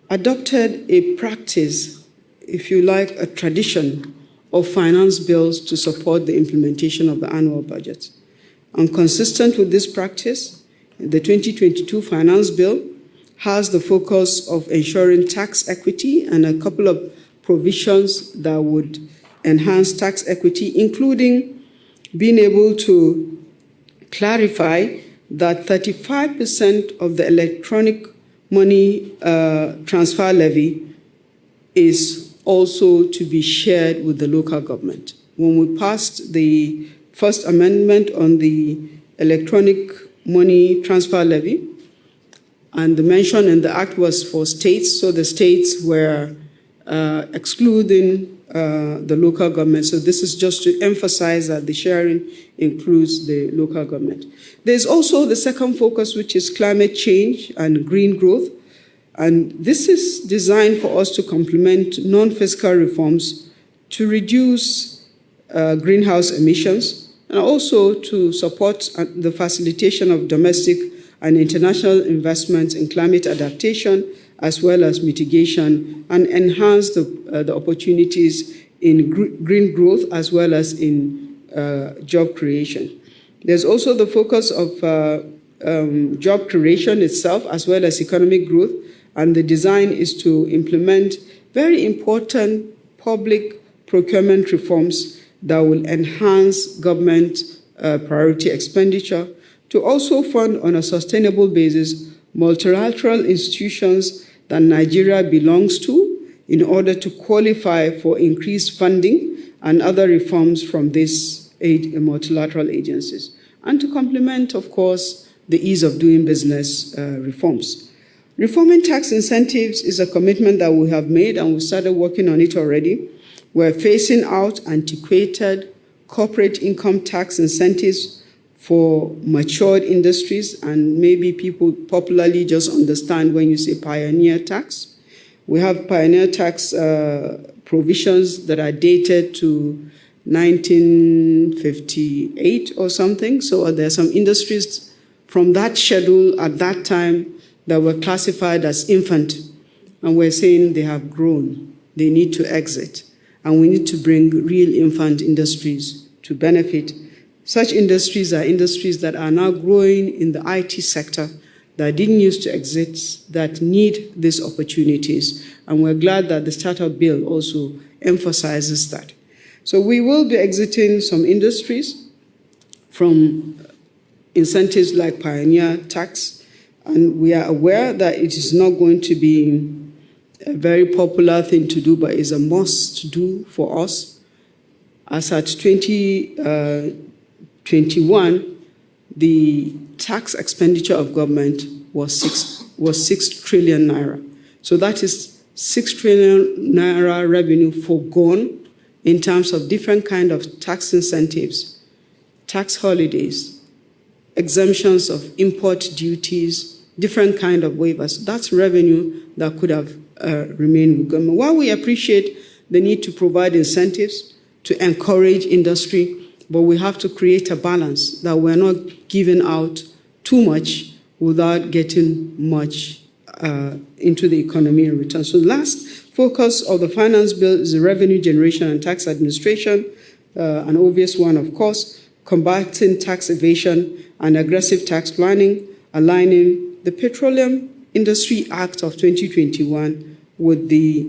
adopted a practice, if you like, a tradition of finance bills to support the implementation of the annual budget. And consistent with this practice, the 2022 finance bill has the focus of ensuring tax equity and a couple of provisions that would enhance tax equity, including being able to clarify that 35% of the electronic money transfer levy is also to be shared with the local government. When we passed the first amendment on the electronic money transfer levy, and the mention in the act was for states, so the states were excluding the local government. So this is just to emphasize that the sharing includes the local government. There's also the second focus, which is climate change and green growth. And this is designed for us to complement non-fiscal reforms to reduce greenhouse emissions and also to support the facilitation of domestic and international investments in climate adaptation as well as mitigation, and enhance the opportunities in green growth as well as in job creation. There's also the focus of job creation itself as well as economic growth, and the design is to implement very important public procurement reforms that will enhance government priority expenditure, to also fund on a sustainable basis multilateral institutions that Nigeria belongs to in order to qualify for increased funding and other reforms from these multilateral agencies, and to complement, of course, the ease of doing business reforms. Reforming tax incentives is a commitment that we have made, and we started working on it already. We're phasing out antiquated corporate income tax incentives for matured industries, and maybe people popularly just understand when you say pioneer tax. We have pioneer tax provisions that are dated to 1958 or something. So there are some industries from that schedule at that time that were classified as infant, and we're saying they have grown. They need to exit, and we need to bring real infant industries to benefit. Such industries are industries that are now growing in the IT sector that didn't used to exist, that need these opportunities. And we're glad that the startup bill also emphasizes that. So we will be exiting some industries from incentives like pioneer tax, and we are aware that it is not going to be a very popular thing to do, but is a must do for us. As at 2021, the tax expenditure of government was 6 trillion naira. So that is 6 trillion naira revenue foregone in terms of different kind of tax incentives, tax holidays, exemptions of import duties, different kind of waivers. That's revenue that could have remained with government. While we appreciate the need to provide incentives to encourage industry, but we have to create a balance that we're not giving out too much without getting much into the economy in return. So the last focus of the finance bill is the revenue generation and tax administration, an obvious one, of course, combating tax evasion and aggressive tax planning, aligning the Petroleum Industry Act of 2021 with the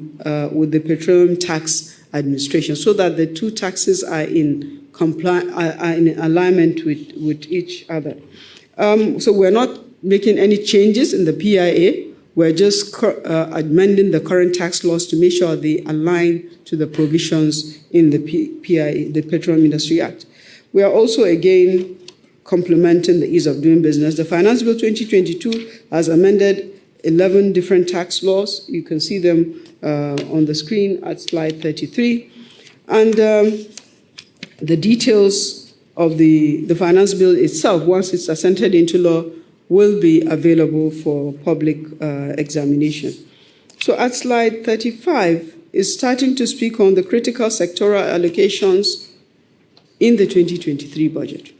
Petroleum Tax Administration, so that the two taxes are in alignment with each other. So we're not making any changes in the PIA. We're just amending the current tax laws to make sure they align to the provisions in the PIA, the Petroleum Industry Act. We are also, again, complementing the ease of doing business. The Finance Bill 2022 has amended 11 different tax laws. You can see them on the screen at slide 33. And the details of the finance bill itself, once it's assented into law, will be available for public examination. So at slide 35 is starting to speak on the critical sectoral allocations in the 2023 budget.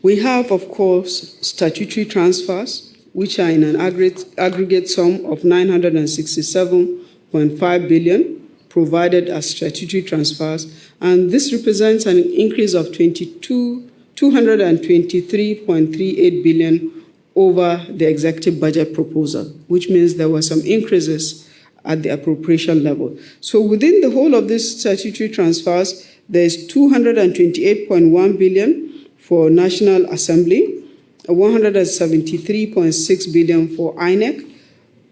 We have, of course, statutory transfers, which are in an aggregate sum of 967.5 billion, provided as statutory transfers, and this represents an increase of 223.38 billion over the executive budget proposal, which means there were some increases at the appropriation level. So within the whole of these statutory transfers, there's 228.1 billion for National Assembly, 173.6 billion for INEC,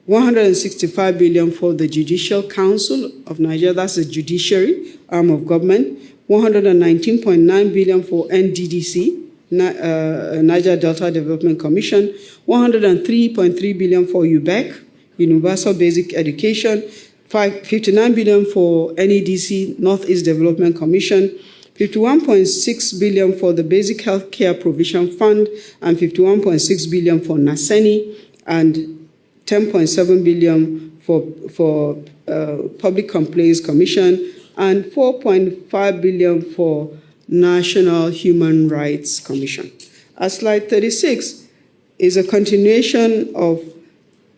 165 billion for the Judicial Council of Nigeria, that's the judiciary arm of government, 119.9 billion for NDDC, Niger Delta Development Commission, 103.3 billion for UBEC, Universal Basic Education, 59 billion for NEDC, Northeast Development Commission, 51.6 billion for the Basic Health Care Provision Fund, and 51.6 billion for NASENI, and 10.7 billion for Public Complaints Commission, and 4.5 billion for National Human Rights Commission. At slide 36 is a continuation of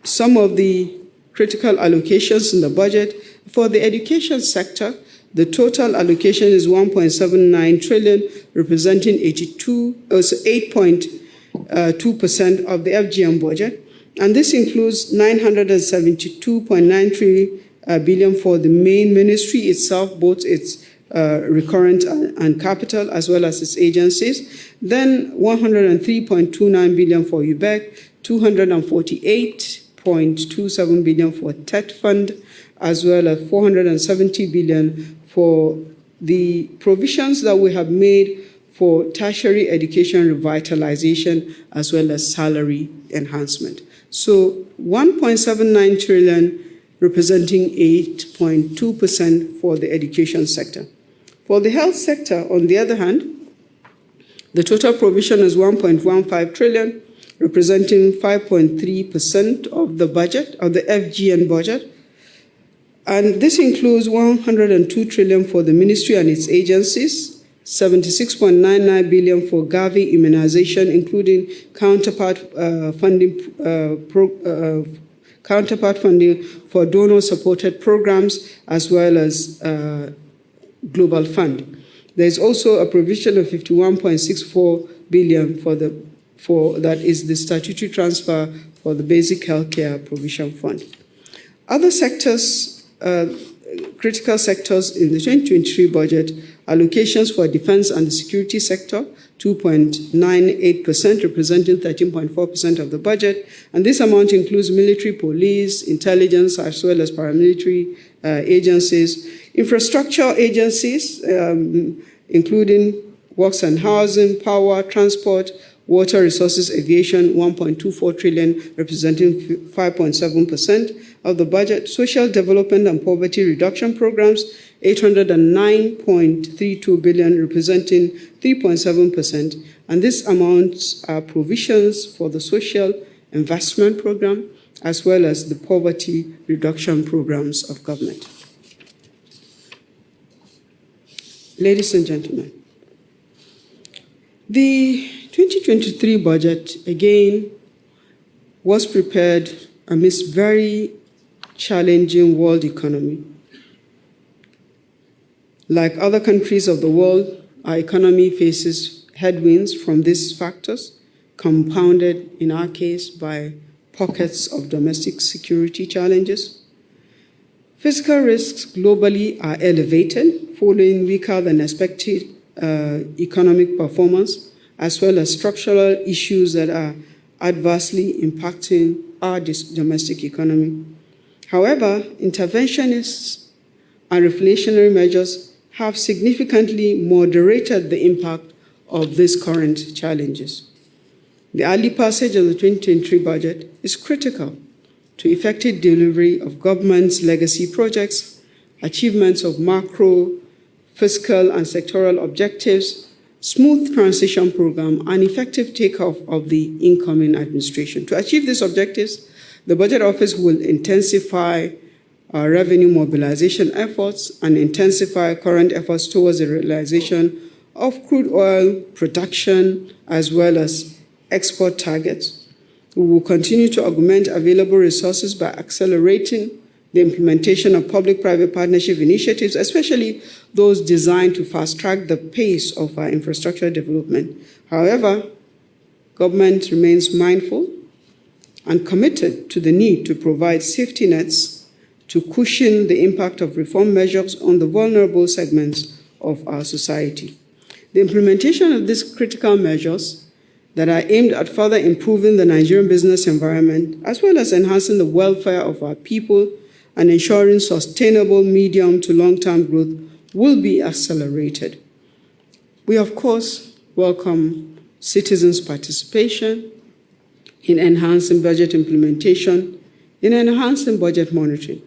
some of the critical allocations in the budget. For the education sector, the total allocation is 1.79 trillion, representing 8.2% of the FGM budget. And this includes 972.93 billion for the main ministry itself, both its recurrent and capital, as well as its agencies. Then 103.29 billion for UBEC, 248.27 billion for TET Fund, as well as 470 billion for the provisions that we have made for tertiary education revitalization, as well as salary enhancement. So 1.79 trillion, representing 8.2% for the education sector. For the health sector, on the other hand, the total provision is 1.15 trillion, representing 5.3% of the budget, of the FGN budget. And this includes 102 trillion for the ministry and its agencies, 76.99 billion for Gavi immunization, including counterpart funding for donor-supported programs, as well as Global Fund. There is also a provision of 51.64 billion for that is the statutory transfer for the Basic Healthcare Provision Fund. Other sectors, critical sectors in the 2023 budget, allocations for defense and the security sector, 2.98%, representing 13.4% of the budget. And this amount includes military, police, intelligence, as well as paramilitary agencies, infrastructure agencies, including works and housing, power, transport, water resources, aviation, 1.24 trillion, representing 5.7% of the budget. Social development and poverty reduction programs, 809.32 billion, representing 3.7%. And these amounts are provisions for the social investment program, as well as the poverty reduction programs of government. Ladies and gentlemen, the 2023 budget, again, was prepared amidst very challenging world economy. Like other countries of the world, our economy faces headwinds from these factors, compounded in our case by pockets of domestic security challenges. Fiscal risks globally are elevated following weaker than expected economic performance, as well as structural issues that are adversely impacting our domestic economy. However, interventionists and reflationary measures have significantly moderated the impact of these current challenges. The early passage of the 2023 budget is critical to effective delivery of government's legacy projects, achievements of macro, fiscal, and sectoral objectives, smooth transition program, and effective takeoff of the incoming administration. To achieve these objectives, the Budget Office will intensify our revenue mobilization efforts and intensify current efforts towards the realization of crude oil production as well as export targets. We will continue to augment available resources by accelerating the implementation of public-private partnership initiatives, especially those designed to fast-track the pace of our infrastructure development. However, government remains mindful and committed to the need to provide safety nets to cushion the impact of reform measures on the vulnerable segments of our society. The implementation of these critical measures that are aimed at further improving the Nigerian business environment, as well as enhancing the welfare of our people and ensuring sustainable medium to long-term growth, will be accelerated. We, of course, welcome citizens' participation in enhancing budget implementation, in enhancing budget monitoring.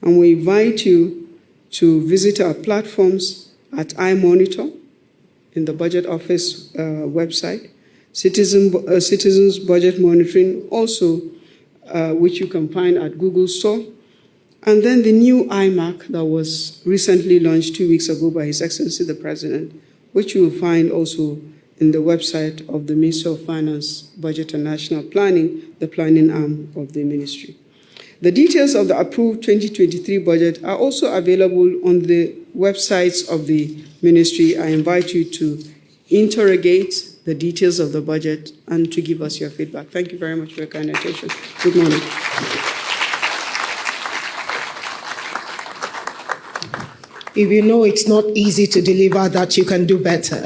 And we invite you to visit our platforms at iMonitor in the Budget Office website, Citizens Budget Monitoring, also which you can find at Google Store, and then the new iMac that was recently launched 2 weeks ago by His Excellency the President, which you will find also in the website of the Ministry of Finance, Budget and National Planning, the planning arm of the ministry. The details of the approved 2023 budget are also available on the websites of the ministry. I invite you to interrogate the details of the budget and to give us your feedback. Thank you very much for your kind attention. Good morning. If you know it's not easy to deliver that, you can do better.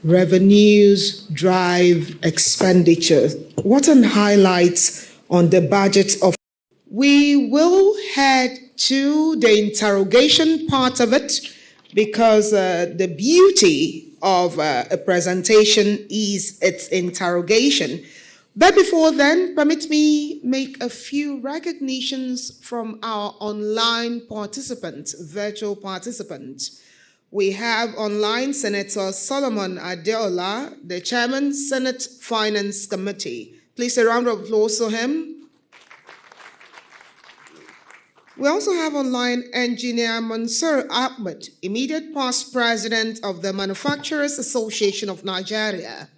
Revenues drive expenditure. What an highlight on the budget of. We will head to the interrogation part of it because the beauty of a presentation is its interrogation. But before then, permit me make a few recognitions from our online participants, virtual participants. We have online Senator Solomon Adeola, the Chairman, Senate Finance Committee. Please a round of applause for him. We also have online Engineer Mansour Ahmed, immediate past President of the Manufacturers Association of Nigeria.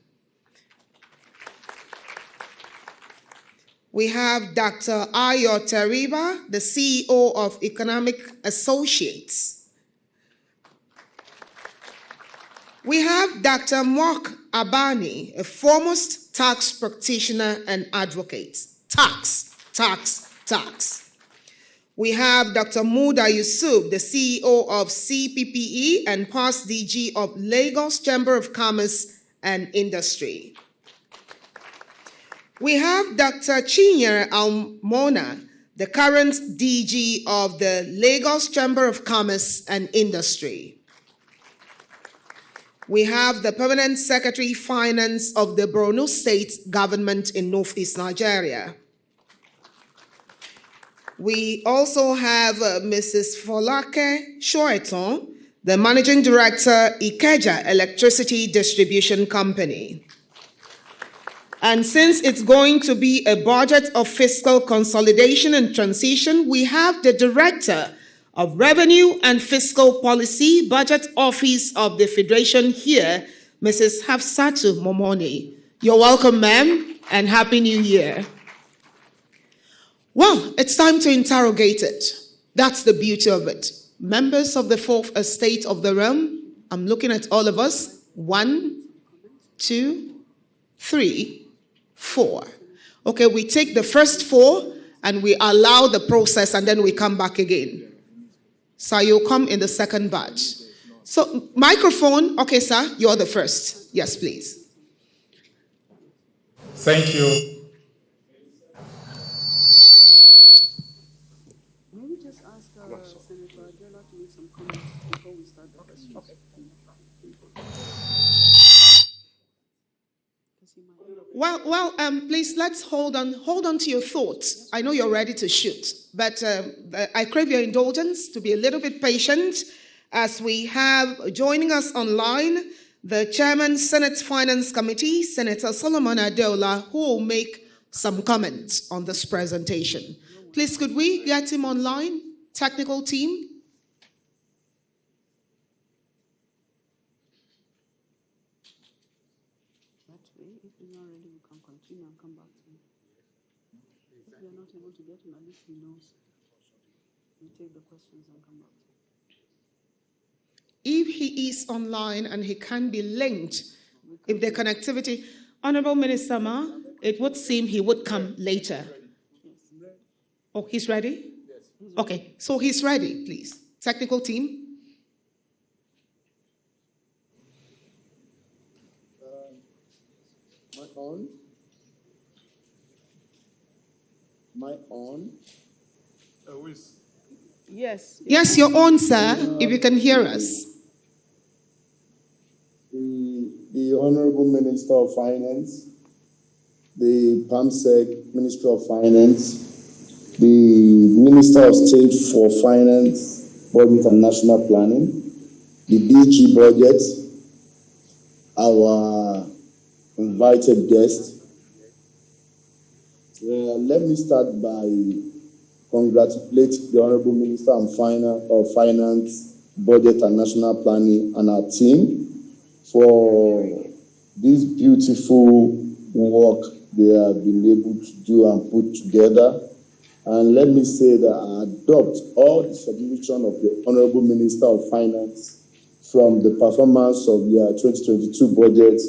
We have Dr. Ayo Teriba, the CEO of Economic Associates. We have Dr. Mark Abani, a foremost tax practitioner and advocate. Tax. We have Dr. Muda Yusuf, the CEO of CPPE and past DG of Lagos Chamber of Commerce and Industry. We have Dr. Chinyere Almona, the current DG of the Lagos Chamber of Commerce and Industry. We have the Permanent Secretary Finance of the Borno State Government in Northeast Nigeria. We also have Mrs. Folake Shoeton, the Managing Director, Ikeja Electricity Distribution Company. And since it's going to be a budget of fiscal consolidation and transition, we have the Director of Revenue and Fiscal Policy, Budget Office of the Federation here, Mrs. Hafsatu Momoni. You're welcome, ma'am, and Happy New Year. Well, it's time to interrogate it. That's the beauty of it. Members of the Fourth Estate of the Realm, I'm looking at all of us. 1, 2, 3, 4. Okay, we take the first 4 and we allow the process and then we come back again. So you'll come in the second batch. So microphone, okay, sir, you're the first. Yes, please. Thank you. Maybe just ask Senator Adela to make some comments before we start the questions. Okay. Well, please, let's hold on to your thoughts. I know you're ready to shoot, but I crave your indulgence to be a little bit patient as we have joining us online the Chairman, Senate Finance Committee, Senator Solomon Adeola, who will make some comments on this presentation. Please, could we get him online? Technical team? If he's not ready, we can continue and come back to him. If we are not able to get him, at least he knows. We take the questions and come back to him. If he is online and he can be linked, if the connectivity, Honorable Minister Ma, it would seem he would come later. Oh, he's ready? Yes. Okay, so he's ready, please. Technical team. On? My on? Yes. Yes, you're on, sir, if you can hear us. The Honorable Minister of Finance, the PAMSEC Minister of Finance, the Minister of State for Finance, Budget and National Planning, the DG Budget, our invited guest. Let me start by congratulating the Honorable Minister of Finance, Budget and National Planning and our team for this beautiful work they have been able to do and put together. And let me say that I adopt all the submission of the Honorable Minister of Finance from the performance of the 2022 budget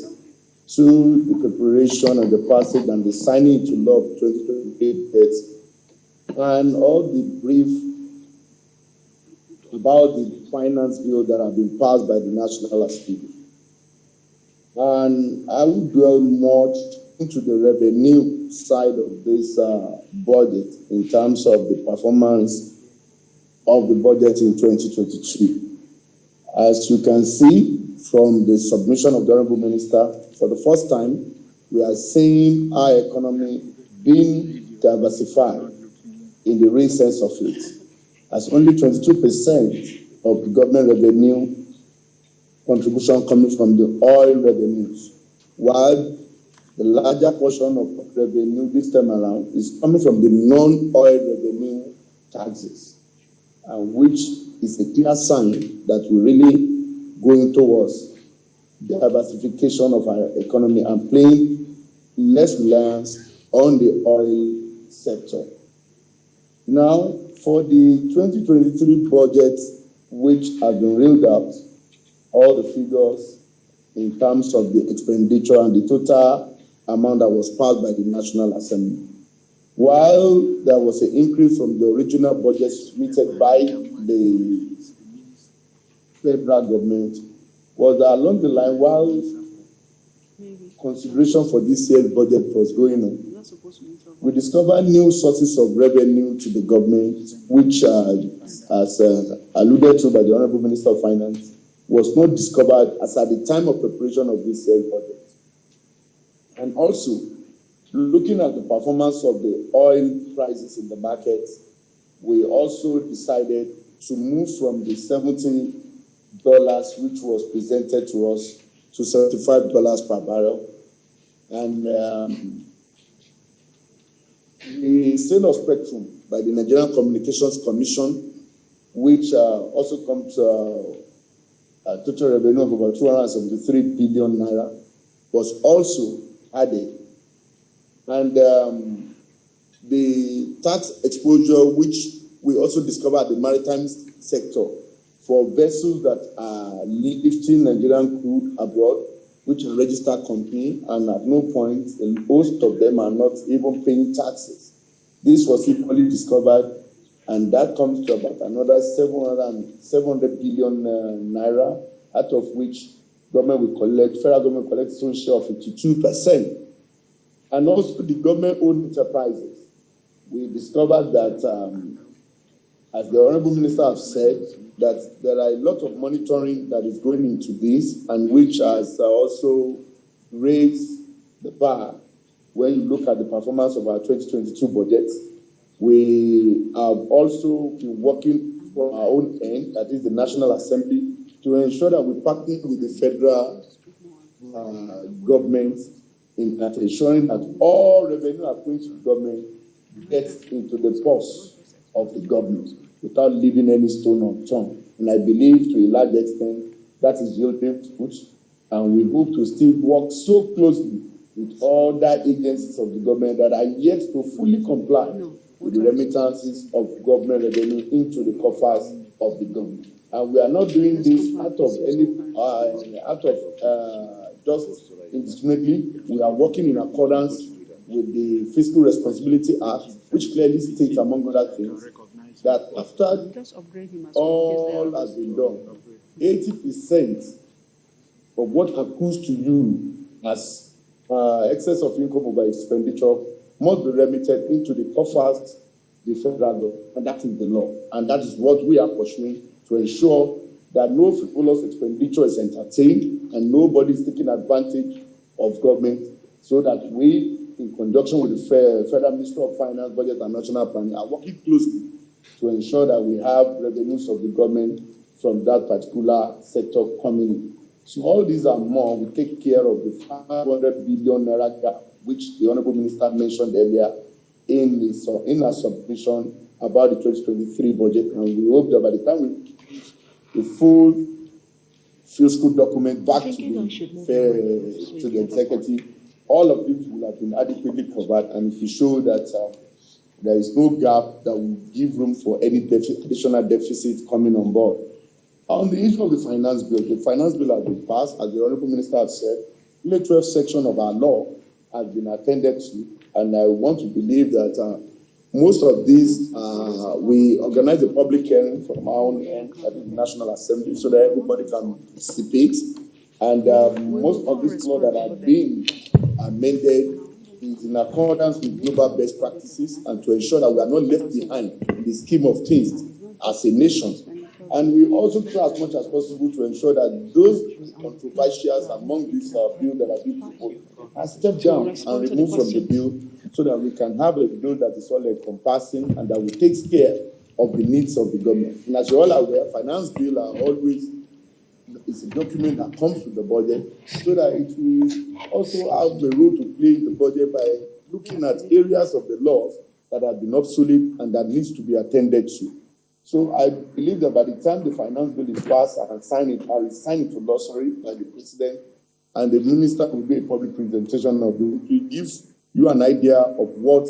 to the preparation and the passage and the signing into law of 2028 budget, and all the brief about the finance bill that have been passed by the National Assembly. And I will dwell much into the revenue side of this budget in terms of the performance of the budget in 2022. As you can see from the submission of the Honorable Minister, for the first time, we are seeing our economy being diversified in the real sense of it, as only 22% of the government revenue contribution coming from the oil revenues, while the larger portion of revenue this time around is coming from the non-oil revenue taxes, which is a clear sign that we're really going towards the diversification of our economy and playing less reliance on the oil sector. Now, for the 2023 budget, which has been reeled out, all the figures in terms of the expenditure and the total amount that was passed by the National Assembly. While there was an increase from the original budget submitted by the federal government, was that along the line, while consideration for this year's budget was going on, we discovered new sources of revenue to the government, which, as alluded to by the Honorable Minister of Finance, was not discovered as at the time of preparation of this year's budget. And also, looking at the performance of the oil prices in the market, we also decided to move from the $70, which was presented to us, to $75 per barrel. And the sale of spectrum by the Nigerian Communications Commission, which also comes to a total revenue of about 273 billion naira, was also added. And the tax exposure, which we also discovered at the maritime sector for vessels that are lifting Nigerian crude abroad, which are registered company, and at no point, most of them are not even paying taxes. This was equally discovered, and that comes to about another 700 billion naira, out of which government will collect, federal government will collect its own share of 52%. And also the government-owned enterprises. We discovered that, as the Honorable Minister has said, that there are a lot of monitoring that is going into this, and which has also raised the bar when you look at the performance of our 2022 budget. We have also been working from our own end, that is the National Assembly, to ensure that we partner with the federal government in that ensuring that all revenue accruing to the government gets into the purse of the government without leaving any stone unturned. And I believe to a large extent that is yielding fruit, and we hope to still work so closely with all the agencies of the government that are yet to fully comply with the remittances of government revenue into the coffers of the government. And we are not doing this just indiscriminately. We are working in accordance with the Fiscal Responsibility Act, which clearly states, among other things, that after all has been done, 80% of what accrues to you as excess of income over expenditure must be remitted into the coffers of the federal government, and that is the law. And that is what we are pursuing to ensure that no frivolous expenditure is entertained and nobody is taking advantage of government, so that we, in conjunction with the Federal Ministry of Finance, Budget and National Planning, are working closely to ensure that we have revenues of the government from that particular sector coming in. So all these are more, we take care of the 500 billion naira gap, which the Honorable Minister mentioned earlier in our submission about the 2023 budget. And we hope that by the time we the full fiscal document back to the executive. All of it will have been adequately covered, and if you show that there is no gap that will give room for any additional deficit coming on board. On the issue of the finance bill has been passed, as the Honourable Minister has said. The 12th section of our law has been attended to, and I want to believe that most of these, we organize a public hearing from our own end at the National Assembly so that everybody can participate. And most of these laws that are being amended is in accordance with global best practices and to ensure that we are not left behind in the scheme of things as a nation. And we also try as much as possible to ensure that those controversials among these bills that are being proposed are stepped down and removed from the bill so that we can have a bill that is all encompassing and that will take care of the needs of the government. And as you're all aware, finance bills are always it's a document that comes with the budget so that it will also have a role to play in the budget by looking at areas of the laws that have been obsolete and that needs to be attended to. So I believe that by the time the finance bill is passed, I will sign it to glossary by the president, and the minister will do a public presentation of it. It will give you an idea of what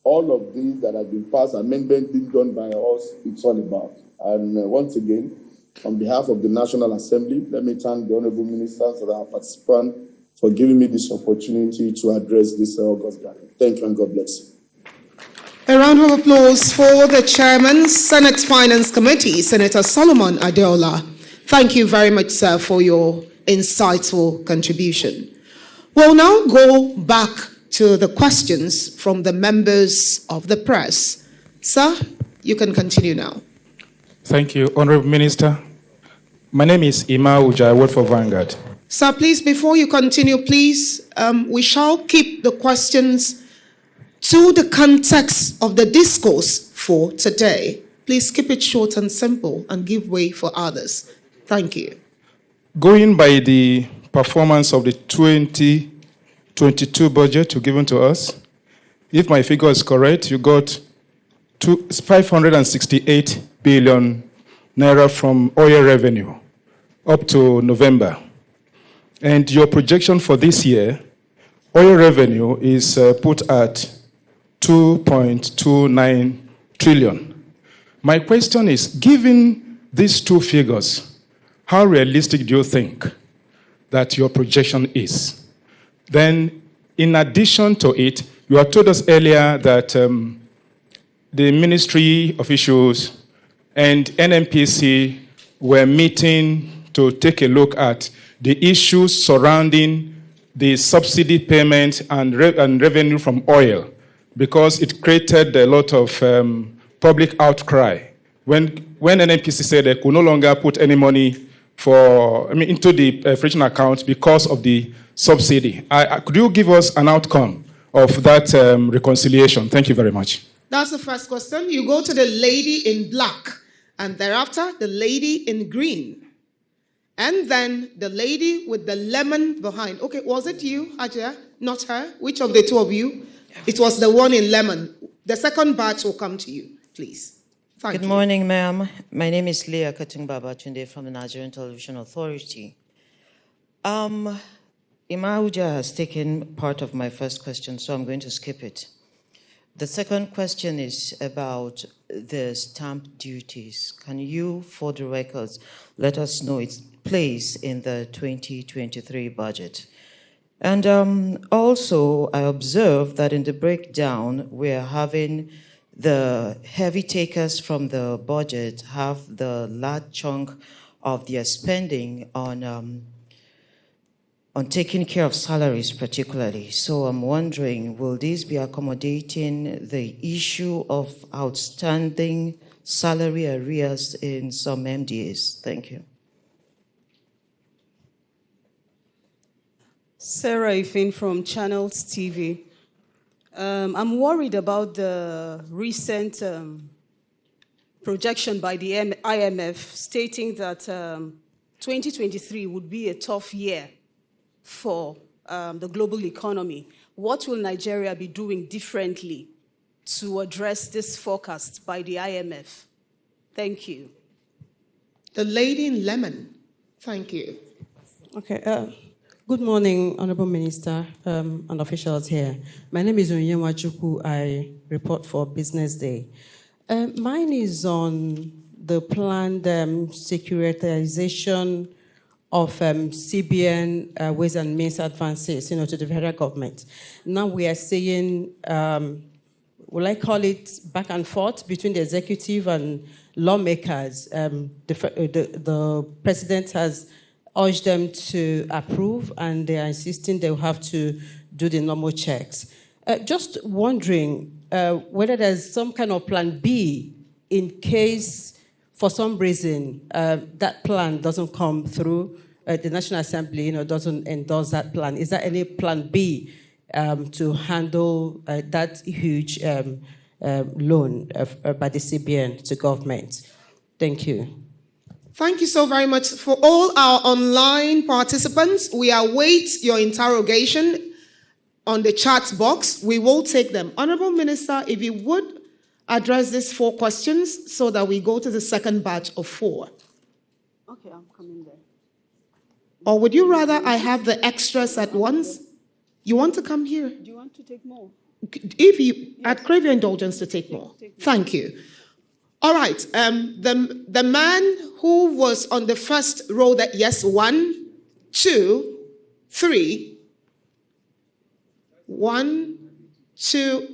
all of these that have been passed, amendments being done by us, it's all about. And once again, on behalf of the National Assembly, let me thank the Honourable Ministers and our participants for giving me this opportunity to address this August gathering. Thank you and God bless you. A round of applause for the Chairman, Senate Finance Committee, Senator Solomon Adeola. Thank you very much, sir, for your insightful contribution. We'll now go back to the questions from the members of the press. Sir, you can continue now. Thank you, Honourable Minister. My name is Ima Uja, I work for Vanguard. Sir, please, before you continue, please, we shall keep the questions to the context of the discourse for today. Please keep it short and simple and give way for others. Thank you. Going by the performance of the 2022 budget given to us, if my figure is correct, you got 568 billion naira from oil revenue up to November. And your projection for this year, oil revenue is put at 2.29 trillion. My question is, given these two figures, how realistic do you think that your projection is? Then, in addition to it, you had told us earlier that the ministry officials and NNPC were meeting to take a look at the issues surrounding the subsidy payment and revenue from oil, because it created a lot of public outcry. When NNPC said they could no longer put any money into the free account because of the subsidy. Could you give us an outcome of that reconciliation? Thank you very much. That's the first question. You go to the lady in black, and thereafter the lady in green. And then the lady with the lemon behind. Okay, was it you, Ajay? Not her? Which of the two of you? It was the one in lemon. The second batch will come to you, please. Thank you. Good morning, ma'am. My name is Leah Katung-Babatunde from the Nigerian Television Authority. Ima Uja has taken part of my first question, so I'm going to skip it. The second question is about the stamp duties. Can you, for the records, let us know its place in the 2023 budget? And also, I observed that in the breakdown, we're having the heavy takers from the budget have the large chunk of their spending on taking care of salaries particularly. So I'm wondering, will this be accommodating the issue of outstanding salary arrears in some MDAs? Thank you. Sarah Ifin from Channels TV. I'm worried about the recent projection by the IMF stating that 2023 would be a tough year for the global economy. What will Nigeria be doing differently to address this forecast by the IMF? Thank you. The lady in lemon. Thank you. Okay. Good morning, Honorable Minister and officials here. My name is Onyema Chukwu. I report for Business Day. Mine is on the planned securitization of CBN ways and means advances, to the federal government. Now we are saying, will I call it back and forth between the executive and lawmakers? The president has urged them to approve, and they are insisting they will have to do the normal checks. Just wondering whether there's some kind of plan B in case, for some reason, that plan doesn't come through, the National Assembly doesn't endorse that plan. Is there any plan B to handle that huge loan by the CBN to government? Thank you. Thank you so very much. For all our online participants, we await your interrogation on the chat box. We will take them. Honorable Minister, if you would address these 4 questions so that we go to the second batch of 4. Okay, I'm coming there. Or would you rather I have the extras at once? You want to come here? Do you want to take more? If you, I'd crave your indulgence to take more. Thank you. All right. The man who was on the first row, that yes, 1, 2, 3. 1, 2.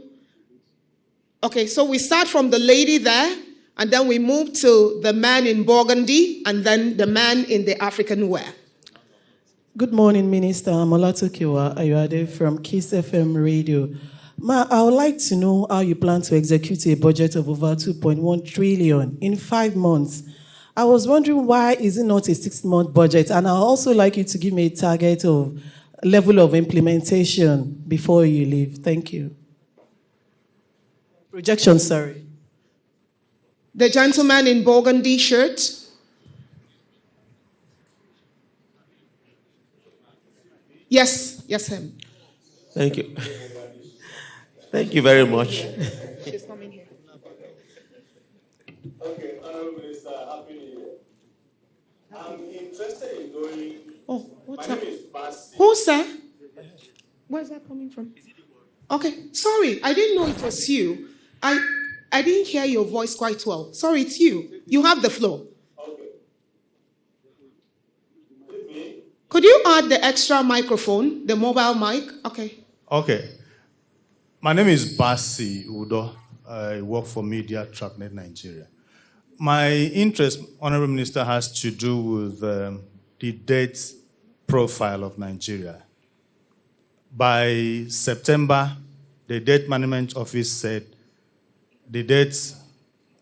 Okay, so we start from the lady there, and then we move to the man in burgundy, and then the man in the African wear. Good morning, Minister. I'm Olatokiwa Ayuade from Kiss FM Radio. I would like to know how you plan to execute a budget of over 2.1 trillion in 5 months. I was wondering, why is it not a 6-month budget? And I'd also like you to give me a target of level of implementation before you leave. Thank you. Projection, sorry. The gentleman in burgundy shirt. Yes, him. Thank you. Thank you very much. She's coming here. Okay, Honorable Minister, Happy New Year. I'm interested in going. Oh, what's My that? name is Basi. Who's that? Where's that coming from? Okay, sorry, I didn't know it was you. I didn't hear your voice quite well. Sorry, it's you. You have the floor. Okay. With me? Could you add the extra microphone, the mobile mic? Okay. Okay. My name is Basi Udo. I work for Media TrackNet Nigeria. My interest, Honorable Minister, has to do with the debt profile of Nigeria. By September, the Debt Management Office said the debt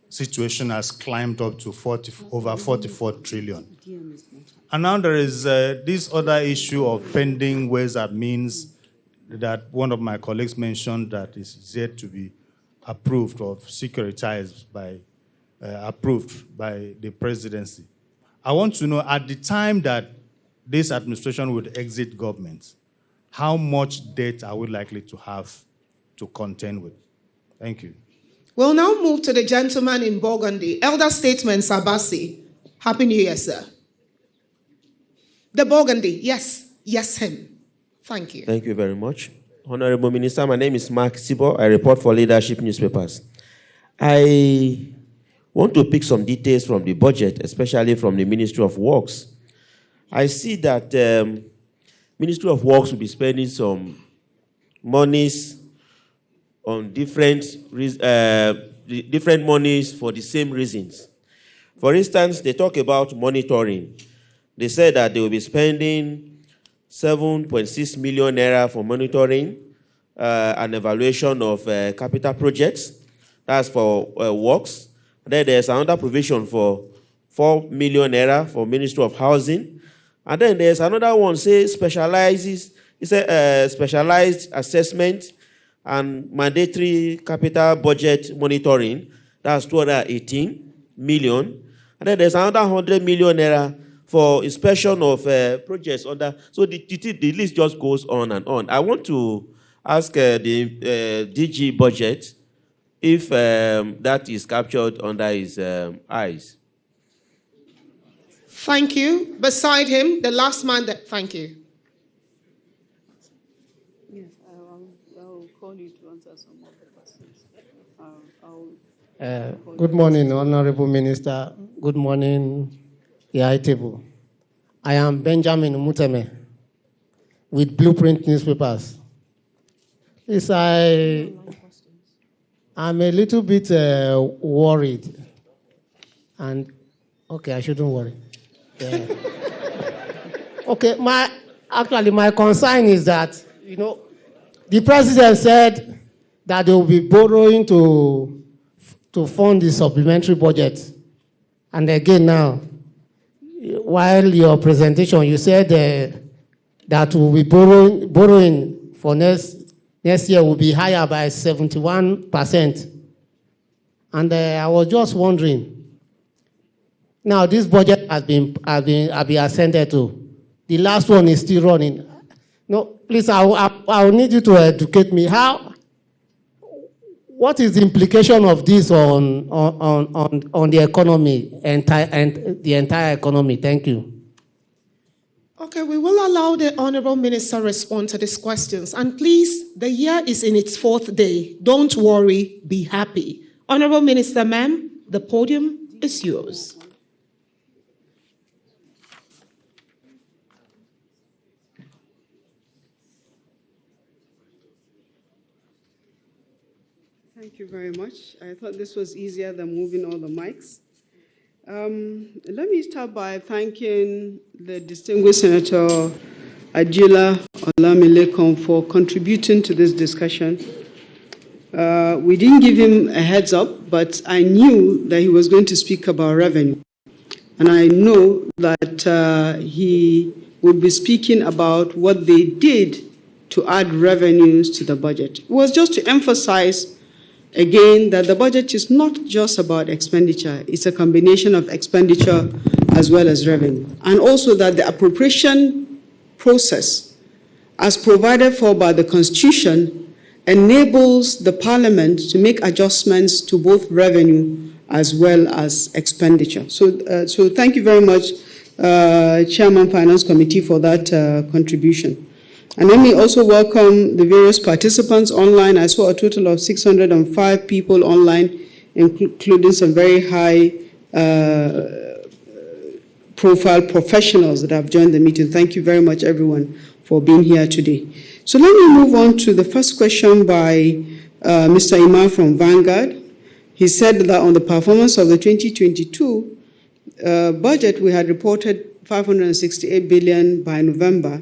situation has climbed up to over 44 trillion. And now there is this other issue of pending ways and means that one of my colleagues mentioned that is yet to be approved or securitized approved by the presidency. I want to know, at the time that this administration would exit government, how much debt are we likely to have to contend with? Thank you. We'll now move to the gentleman in burgundy. Elder Statesman Sabasi. Happy New Year, sir. The burgundy, yes, him. Thank you. Thank you very much. Honorable Minister, my name is Mark Sibo. I report for Leadership Newspapers. I want to pick some details from the budget, especially from the Ministry of Works. I see that Ministry of Works will be spending some monies on different monies for the same reasons. For instance, they talk about monitoring. They said that they will be spending 7.6 million naira for monitoring and evaluation of capital projects. That's for works. Then there's another provision for 4 million naira for Ministry of Housing. And then there's another one, specialized assessment and mandatory capital budget monitoring. That's 218 million. And then there's another 100 million naira for inspection of projects under. So the list just goes on and on. I want to ask the DG budget if that is captured under his eyes. Thank you. Beside him, the last man that, thank you. Yes, I'll call you to answer some of the questions. Good morning, Honorable Minister. Good morning, table. I am Benjamin Muteme with Blueprint Newspapers. Yes, I'm a little bit worried. And, okay, I shouldn't worry. Yeah. Okay, my concern is that, the president said that they will be borrowing to fund the supplementary budget. And again now, while your presentation, you said that we'll be borrowing for next year will be higher by 71%. And I was just wondering, now this budget has been ascended to. The last one is still running. No, please, I need you to educate me. What is the implication of this on the economy and the entire economy? Thank you. Okay, we will allow the Honorable Minister respond to these questions. And please, the year is in its 4th day. Don't worry, be happy. Honorable Minister, ma'am, the podium is yours. Thank you very much. I thought this was easier than moving all the mics. Let me start by thanking the distinguished Senator Adjila Olamilekan for contributing to this discussion. We didn't give him a heads up, but I knew that he was going to speak about revenue. And I know that he would be speaking about what they did to add revenues to the budget. It was just to emphasize again that the budget is not just about expenditure, it's a combination of expenditure as well as revenue. And also that the appropriation process, as provided for by the Constitution, enables the Parliament to make adjustments to both revenue as well as expenditure. So thank you very much, Chairman Finance Committee, for that contribution. And let me also welcome the various participants online. I saw a total of 605 people online, including some very high profile professionals that have joined the meeting. Thank you very much, everyone, for being here today. So let me move on to the first question by Mr. Imam from Vanguard. He said that on the performance of the 2022 budget, we had reported 568 billion by November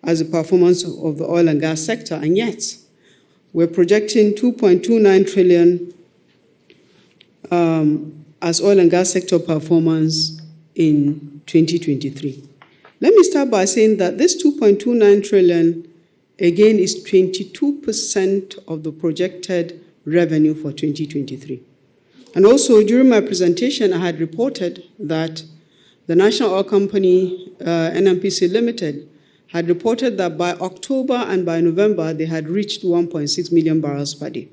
as a performance of the oil and gas sector, and yet we're projecting 2.29 trillion as oil and gas sector performance in 2023. Let me start by saying that this 2.29 trillion, again, is 22% of the projected revenue for 2023. And also, during my presentation, I had reported that the National Oil Company, NNPC Limited, had reported that by October and by November, they had reached 1.6 million barrels per day.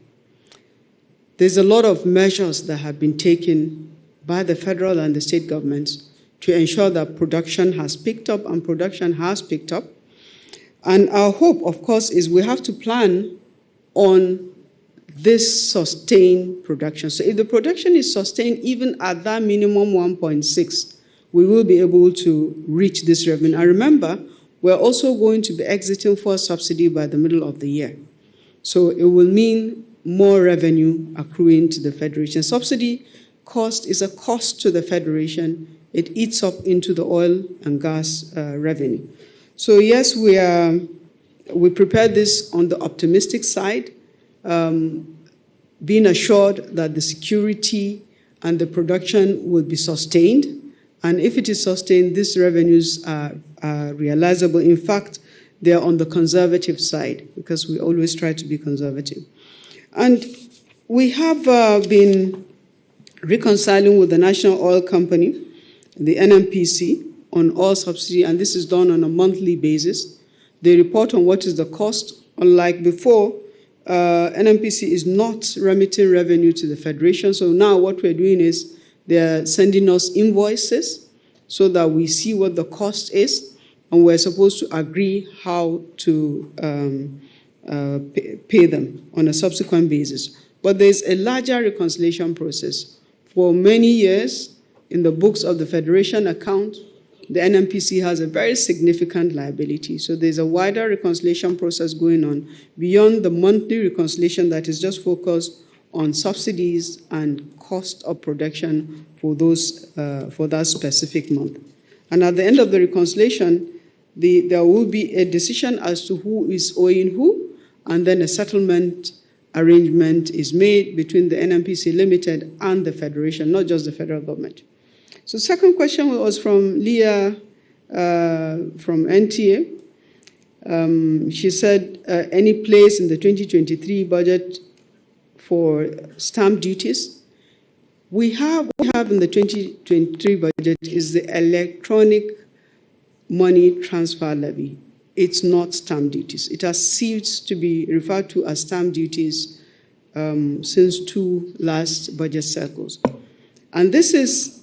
There's a lot of measures that have been taken by the federal and the state governments to ensure that production has picked up, and production has picked up. And our hope, of course, is we have to plan on this sustained production. So if the production is sustained even at that minimum 1.6, we will be able to reach this revenue. And remember, we're also going to be exiting for subsidy by the middle of the year. So it will mean more revenue accruing to the Federation. Subsidy cost is a cost to the Federation. It eats up into the oil and gas revenue. So yes, we prepared this on the optimistic side, being assured that the security and the production will be sustained. And if it is sustained, these revenues are realizable. In fact, they are on the conservative side, because we always try to be conservative. And we have been reconciling with the National Oil Company, the NNPC, on oil subsidy, and this is done on a monthly basis. They report on what is the cost. Unlike before, NNPC is not remitting revenue to the Federation. So now what we're doing is they're sending us invoices. so that we see what the cost is, and we're supposed to agree how to pay them on a subsequent basis. But there's a larger reconciliation process. For many years, in the books of the Federation account, the NMPC has a very significant liability. So there's a wider reconciliation process going on beyond the monthly reconciliation that is just focused on subsidies and cost of production for that specific month. And at the end of the reconciliation, there will be a decision as to who is owing who, and then a settlement arrangement is made between the NMPC Limited and the Federation, not just the federal government. So second question was from Leah from NTA. She said, any place in the 2023 budget for stamp duties? We have in the 2023 budget is the electronic money transfer levy. It's not stamp duties. It has ceased to be referred to as stamp duties since 2 last budget cycles. And this is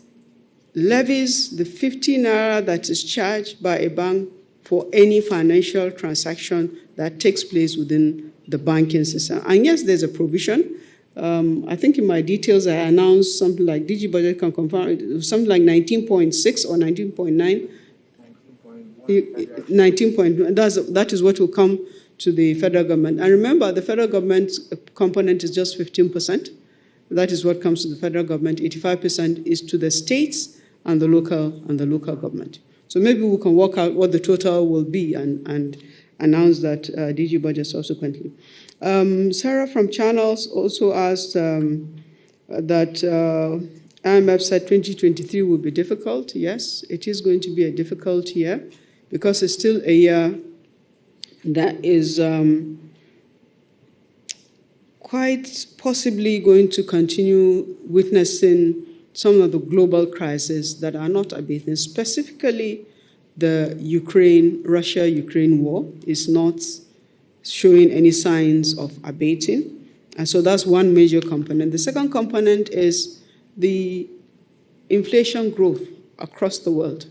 levies the 50 naira that is charged by a bank for any financial transaction that takes place within the banking system. And yes, there's a provision. I think in my details I announced something like DG Budget can confirm something like 19.6 or 19.9. 19. That is what will come to the federal government. And remember, the federal government component is just 15%. That is what comes to the federal government. 85% is to the states and the local government. So maybe we can work out what the total will be and announce that DG budget subsequently. Sarah from Channels also asked that IMF said 2023 will be difficult. Yes, it is going to be a difficult year because it's still a year that is quite possibly going to continue witnessing some of the global crises that are not abating. Specifically, the Russia-Ukraine war is not showing any signs of abating. And so that's one major component. The second component is the inflation growth across the world.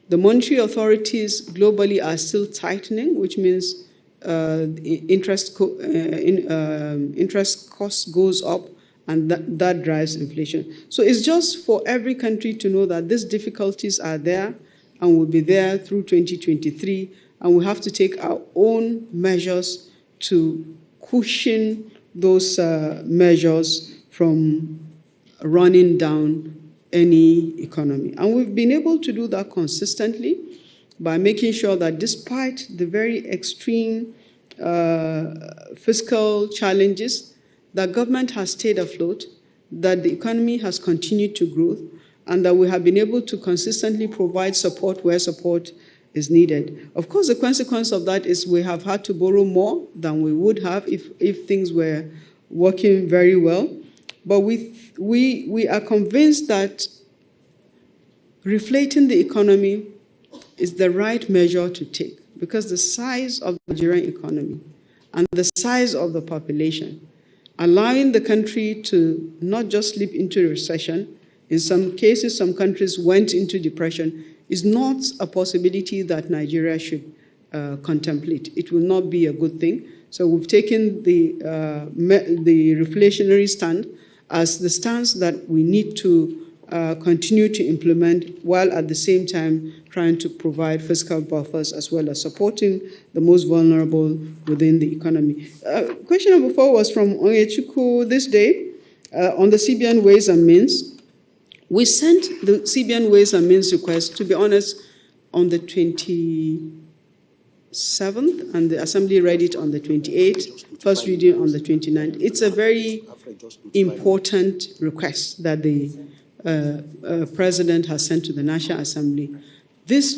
The monetary authorities globally are still tightening, which means interest cost goes up, and that drives inflation. So it's just for every country to know that these difficulties are there and will be there through 2023, and we have to take our own measures to cushion those measures from running down any economy. And we've been able to do that consistently by making sure that despite the very extreme fiscal challenges, the government has stayed afloat, that the economy has continued to grow, and that we have been able to consistently provide support where support is needed. Of course, the consequence of that is we have had to borrow more than we would have if things were working very well. But we are convinced that reflating the economy is the right measure to take, because the size of the Nigerian economy and the size of the population, allowing the country to not just slip into recession, in some cases, some countries went into depression, is not a possibility that Nigeria should contemplate. It will not be a good thing. So we've taken the reflationary stand as the stance that we need to continue to implement, while at the same time trying to provide fiscal buffers as well as supporting the most vulnerable within the economy. Question number 4 was from Onyechukwu this day on the CBN Ways and Means. We sent the CBN Ways and Means request, to be honest, on the 27th, and the Assembly read it on the 28th, first reading on the 29th. It's a very important request that the President has sent to the National Assembly. This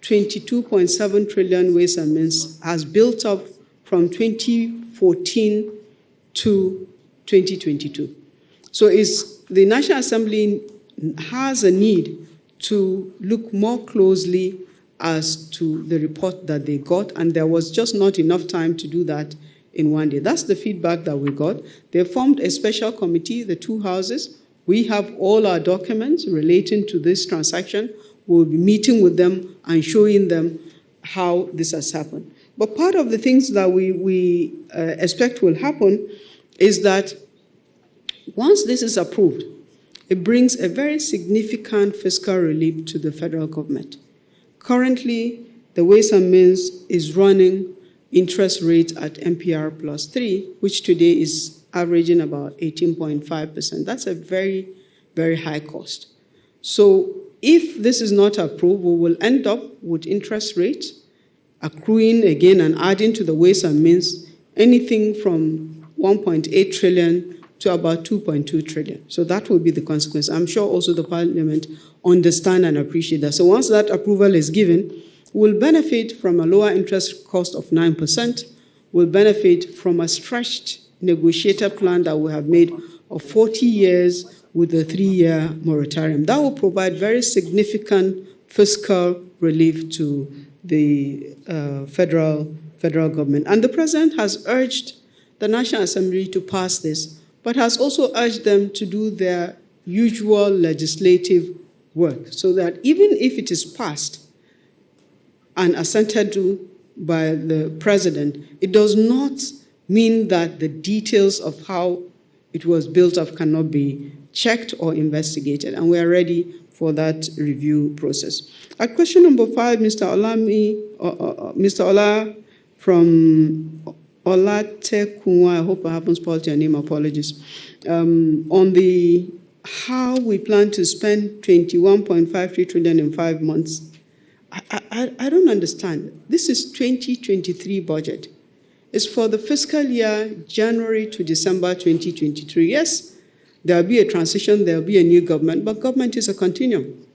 22.7 trillion Ways and Means has built up from 2014 to 2022. So the National Assembly has a need to look more closely as to the report that they got, and there was just not enough time to do that in one day. That's the feedback that we got. They formed a special committee, the two houses. We have all our documents relating to this transaction. we'll be meeting with them and showing them how this has happened. But part of the things that we expect will happen is that once this is approved, it brings a very significant fiscal relief to the federal government. Currently, the Ways and Means is running interest rates at MPR plus 3, which today is averaging about 18.5%. That's a very, very high cost. So if this is not approved, we will end up with interest rates accruing again and adding to the Ways and Means anything from 1.8 trillion to about 2.2 trillion. So that will be the consequence. I'm sure also the Parliament understand and appreciate that. So once that approval is given, we'll benefit from a lower interest cost of 9%, we'll benefit from a stretched negotiated plan that we have made of 40 years with a 3-year moratorium. That will provide very significant fiscal relief to the federal government. And the President has urged the National Assembly to pass this, but has also urged them to do their usual legislative work, so that even if it is passed and assented to by the President, it does not mean that the details of how it was built up cannot be checked or investigated, and we are ready for that review process. At question number 5, Mr. Ola from Olatekunwa, I hope I haven't spelled your name, apologies, on the how we plan to spend 21.53 trillion in 5 months. I don't understand. This is 2023 budget. It's for the fiscal year January to December 2023. Yes, there will be a transition, there will be a new government, but government is a continuum.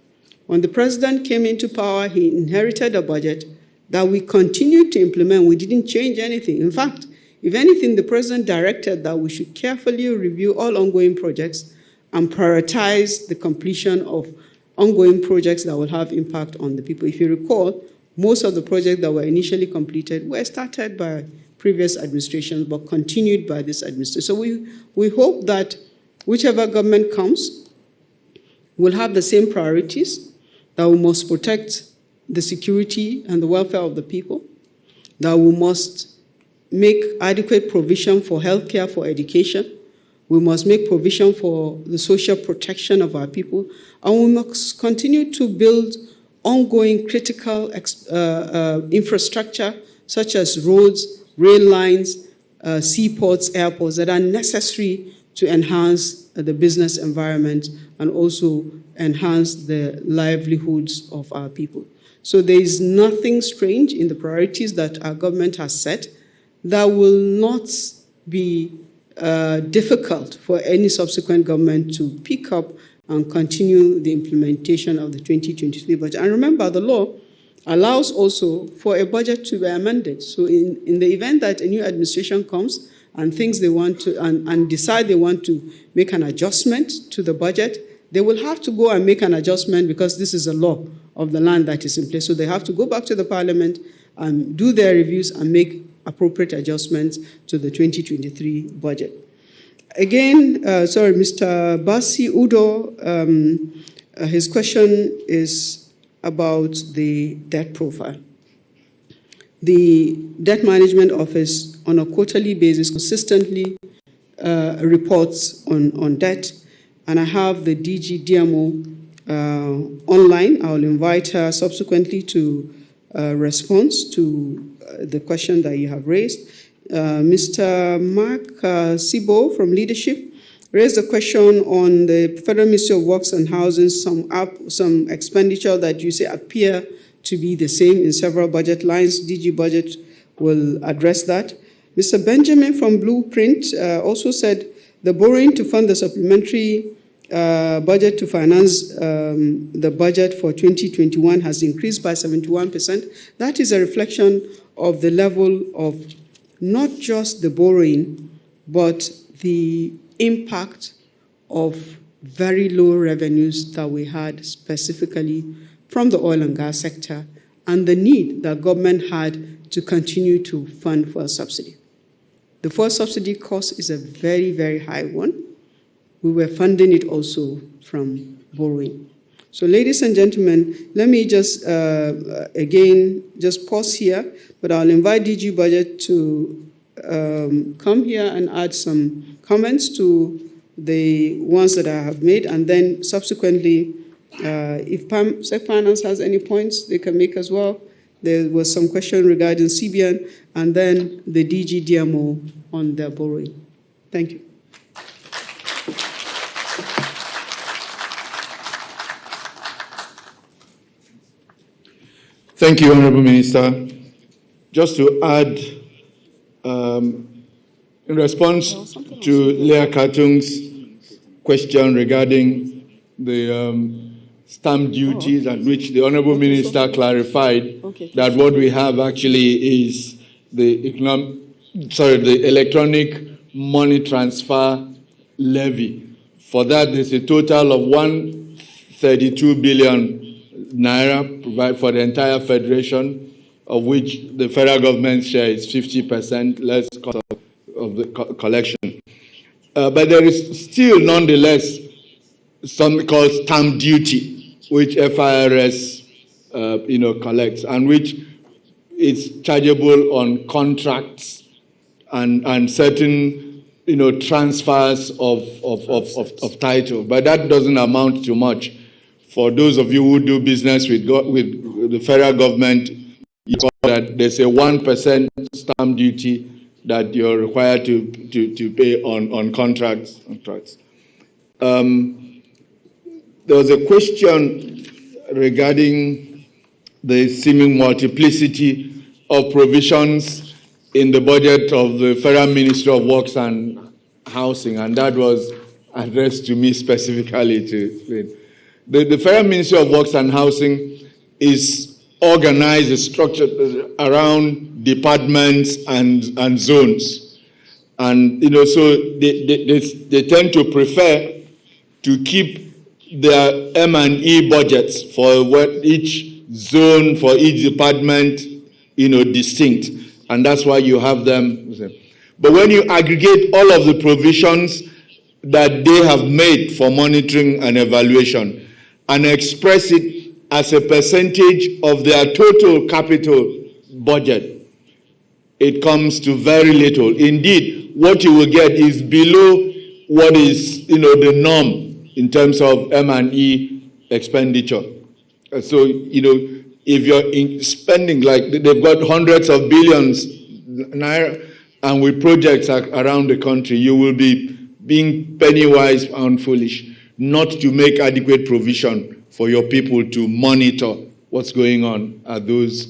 When the President came into power, he inherited a budget that we continued to implement. We didn't change anything. In fact, if anything, the President directed that we should carefully review all ongoing projects and prioritize the completion of ongoing projects that will have impact on the people. If you recall, most of the projects that were initially completed were started by previous administrations but continued by this administration. So we hope that whichever government comes will have the same priorities, that we must protect the security and the welfare of the people, that we must make adequate provision for healthcare, for education, we must make provision for the social protection of our people, and we must continue to build ongoing critical infrastructure such as roads, rail lines, seaports, airports that are necessary to enhance the business environment and also enhance the livelihoods of our people. So there is nothing strange in the priorities that our government has set that will not be difficult for any subsequent government to pick up and continue the implementation of the 2023 budget. And remember, the law allows also for a budget to be amended. So in the event that a new administration comes and thinks they want to, and decide they want to make an adjustment to the budget, they will have to go and make an adjustment because this is a law of the land that is in place. So they have to go back to the Parliament and do their reviews and make appropriate adjustments to the 2023 budget. Again, Mr. Basi Udo, his question is about the debt profile. The Debt Management Office, on a quarterly basis, consistently reports on debt, and I have the DG DMO online. I'll invite her subsequently to respond to the question that you have raised. Mr. Mark Sibo from Leadership raised a question on the Federal Ministry of Works and Housing, some expenditure that you say appear to be the same in several budget lines. DG Budget will address that. Mr. Benjamin from Blueprint also said the borrowing to fund the supplementary budget to finance the budget for 2021 has increased by 71%. That is a reflection of the level of not just the borrowing, but the impact of very low revenues that we had specifically from the oil and gas sector and the need that government had to continue to fund for a subsidy. The first subsidy cost is a very, very high one. We were funding it also from borrowing. So, ladies and gentlemen, let me just again just pause here, but I'll invite DG Budget to come here and add some comments to the ones that I have made, and then subsequently, if Sec Finance has any points, they can make as well. There was some question regarding CBN, and then the DG DMO on their borrowing. Thank you. Thank you, Honorable Minister. Just to add, in response to Leah Katung's question regarding the stamp duties, and which the Honorable Minister clarified that what we have actually is the electronic money transfer levy. For that, there's a total of 132 billion naira provided for the entire federation, of which the federal government share is 50% less cost of the collection. But there is still, nonetheless, something called stamp duty, which FIRS, collects, and which is chargeable on contracts and certain, transfers of title. But that doesn't amount to much. For those of you who do business with the federal government, you know that there's a 1% stamp duty that you're required to pay on contracts. There was a question regarding the seeming multiplicity of provisions in the budget of the Federal Ministry of Works and Housing, and that was addressed to me specifically to explain. The Federal Ministry of Works and Housing is organized, is structured around departments and zones. And, so they tend to prefer to keep their M&E budgets for each zone, for each department, distinct. And that's why you have them. But when you aggregate all of the provisions that they have made for monitoring and evaluation, and express it as a percentage of their total capital budget, it comes to very little. Indeed, what you will get is below what is, the norm in terms of M&E expenditure. So, if you're spending, like they've got hundreds of billions naira, and with projects around the country, you will be being penny wise, pound foolish, not to make adequate provision for your people to monitor what's going on at those,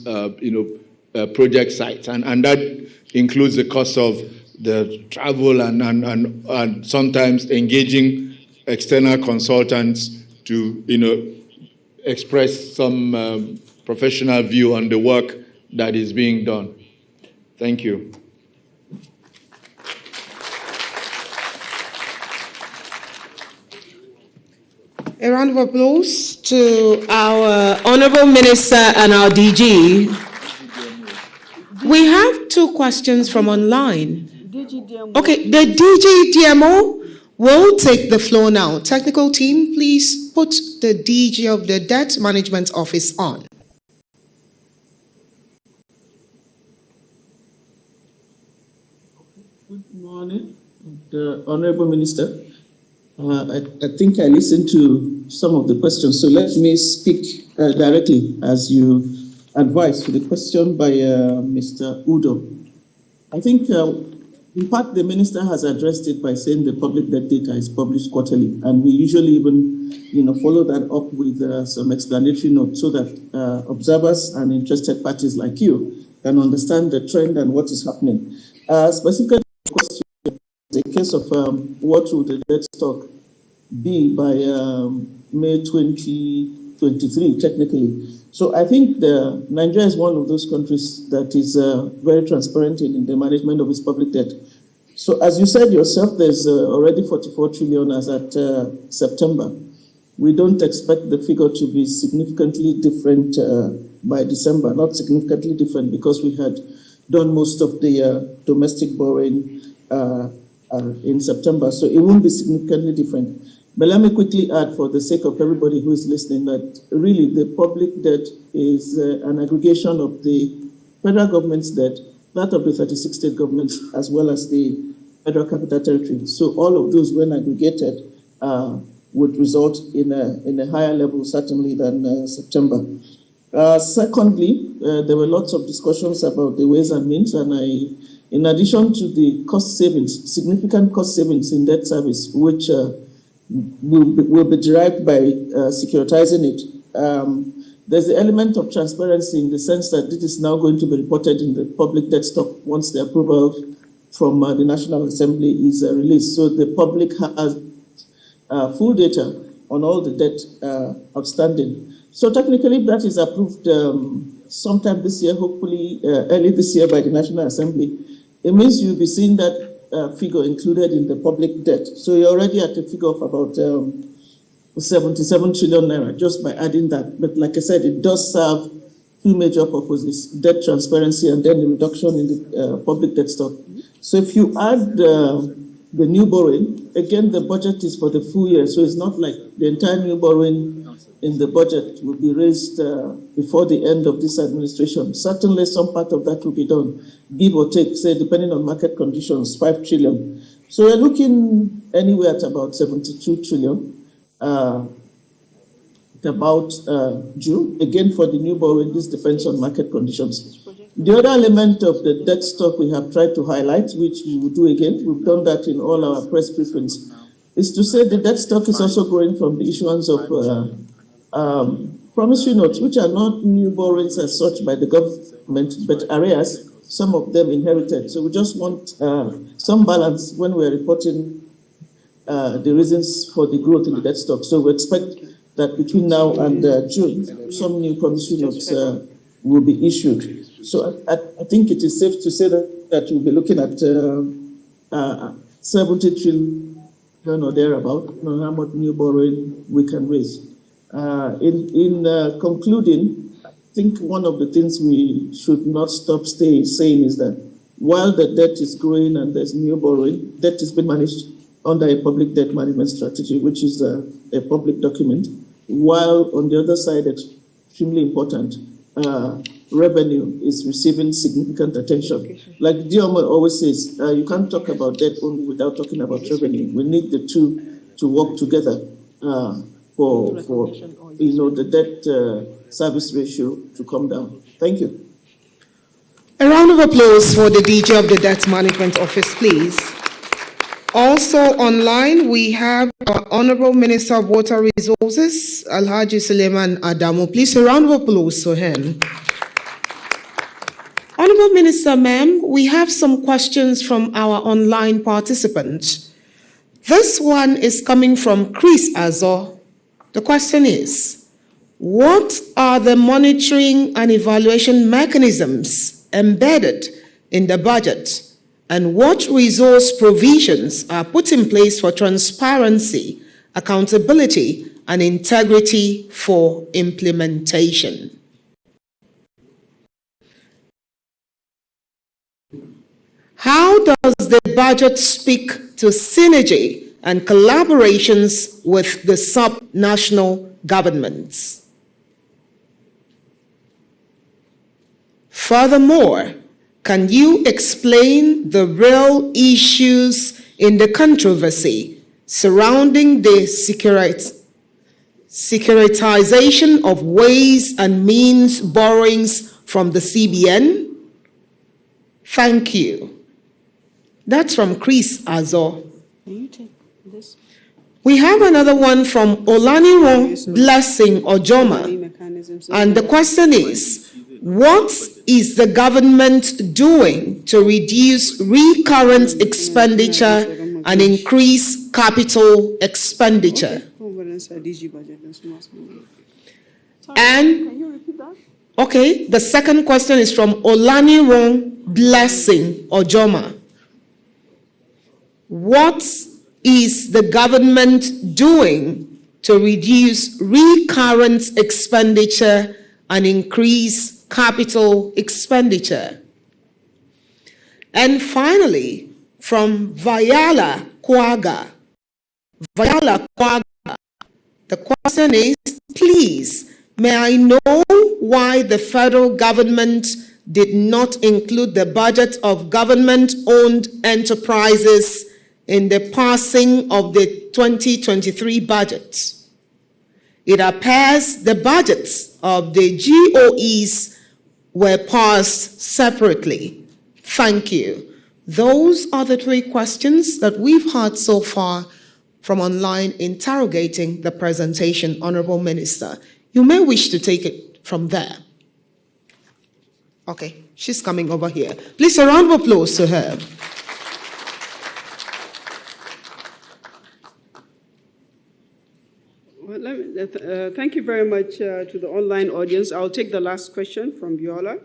project sites. And that includes the cost of the travel and sometimes engaging external consultants to, express some professional view on the work that is being done. Thank you. A round of applause to our Honorable Minister and our DG. We have two questions from online. Okay, the DG DMO will take the floor now. Technical team, please put the DG of the Debt Management Office on. Good morning, the Honorable Minister. I think I listened to some of the questions, so let me speak directly as you advised to the question by Mr. Udo. I think, in part, the Minister has addressed it by saying the public debt data is published quarterly, and we usually even, follow that up with some explanatory notes so that observers and interested parties like you can understand the trend and what is happening. Specifically, the question, the case of what will the debt stock be by May 2023, technically. So I think Nigeria is one of those countries that is very transparent in the management of its public debt. So as you said yourself, there's already 44 trillion as at September. We don't expect the figure to be significantly different by December, not significantly different because we had done most of the domestic borrowing in September, so it won't be significantly different. But let me quickly add, for the sake of everybody who is listening, that really the public debt is an aggregation of the federal government's debt, that of the 36 state governments, as well as the Federal Capital Territory. So all of those, when aggregated, would result in a higher level, certainly, than September. Secondly, there were lots of discussions about the ways and means, and in addition to the cost savings, significant cost savings in debt service, which will be derived by securitizing it. There's the element of transparency in the sense that this is now going to be reported in the public debt stock once the approval from the National Assembly is released. So the public has full data on all the debt outstanding. So technically, if that is approved sometime this year, hopefully early this year by the National Assembly, it means you'll be seeing that figure included in the public debt. So you're already at a figure of about 77 trillion naira just by adding that. But like I said, it does serve two major purposes: debt transparency and then the reduction in the public debt stock. So if you add the new borrowing, again, the budget is for the full year. So it's not like the entire new borrowing in the budget will be raised before the end of this administration. Certainly some part of that will be done, give or take, say, depending on market conditions, 5 trillion. So we're looking anywhere at about 72 trillion about June. Again, for the new borrowing, this depends on market conditions. The other element of the debt stock we have tried to highlight, which we will do again, we've done that in all our press briefings, is to say the debt stock is also growing from the issuance of promissory notes, which are not new borrowings as such by the government, but arrears, some of them inherited. So we just want some balance when we're reporting the reasons for the growth in the debt stock. So we expect that between now and June, some new promissory notes will be issued. So I think it is safe to say that you'll be looking at 70 trillion or thereabout, how much new borrowing we can raise. In concluding, I think one of the things we should not stop saying is that while the debt is growing and there's new borrowing, debt is being managed under a public debt management strategy, which is a public document, while on the other side, extremely important, revenue is receiving significant attention. Like Dioma always says, you can't talk about debt only without talking about revenue. We need the two to work together for the debt service ratio to come down. Thank you. A round of applause for the DG of the Debt Management Office, please. Also online, we have our Honorable Minister of Water Resources, Alhaji Suleiman Adamu. Please, a round of applause for him. Honorable Minister, ma'am, we have some questions from our online participants. This one is coming from Chris Azor. The question is, what are the monitoring and evaluation mechanisms embedded in the budget, and what resource provisions are put in place for transparency, accountability, and integrity for implementation? How does the budget speak to synergy and collaborations with the sub-national governments? Furthermore, can you explain the real issues in the controversy surrounding the securitization of ways and means borrowings from the CBN? Thank you. That's from Chris Azor. We have another one from Olaniwo Blessing Ojoma. And the question is, what is the government doing to reduce recurrent expenditure and increase capital expenditure? And, okay, the second question is from Olaniwo Blessing Ojoma. What is the government doing to reduce recurrent expenditure and increase capital expenditure? And finally, from Vayala Kwaga, Viola Kwaga. The question is, please, may I know why the federal government did not include the budget of government-owned enterprises in the passing of the 2023 budget? It appears the budgets of the GOEs were passed separately. Thank you. Those are the 3 questions that we've had so far from online interrogating the presentation, Honorable Minister. You may wish to take it from there. Okay, she's coming over here. Please, a round of applause to her. Well, thank you very much to the online audience. I'll take the last question from Viola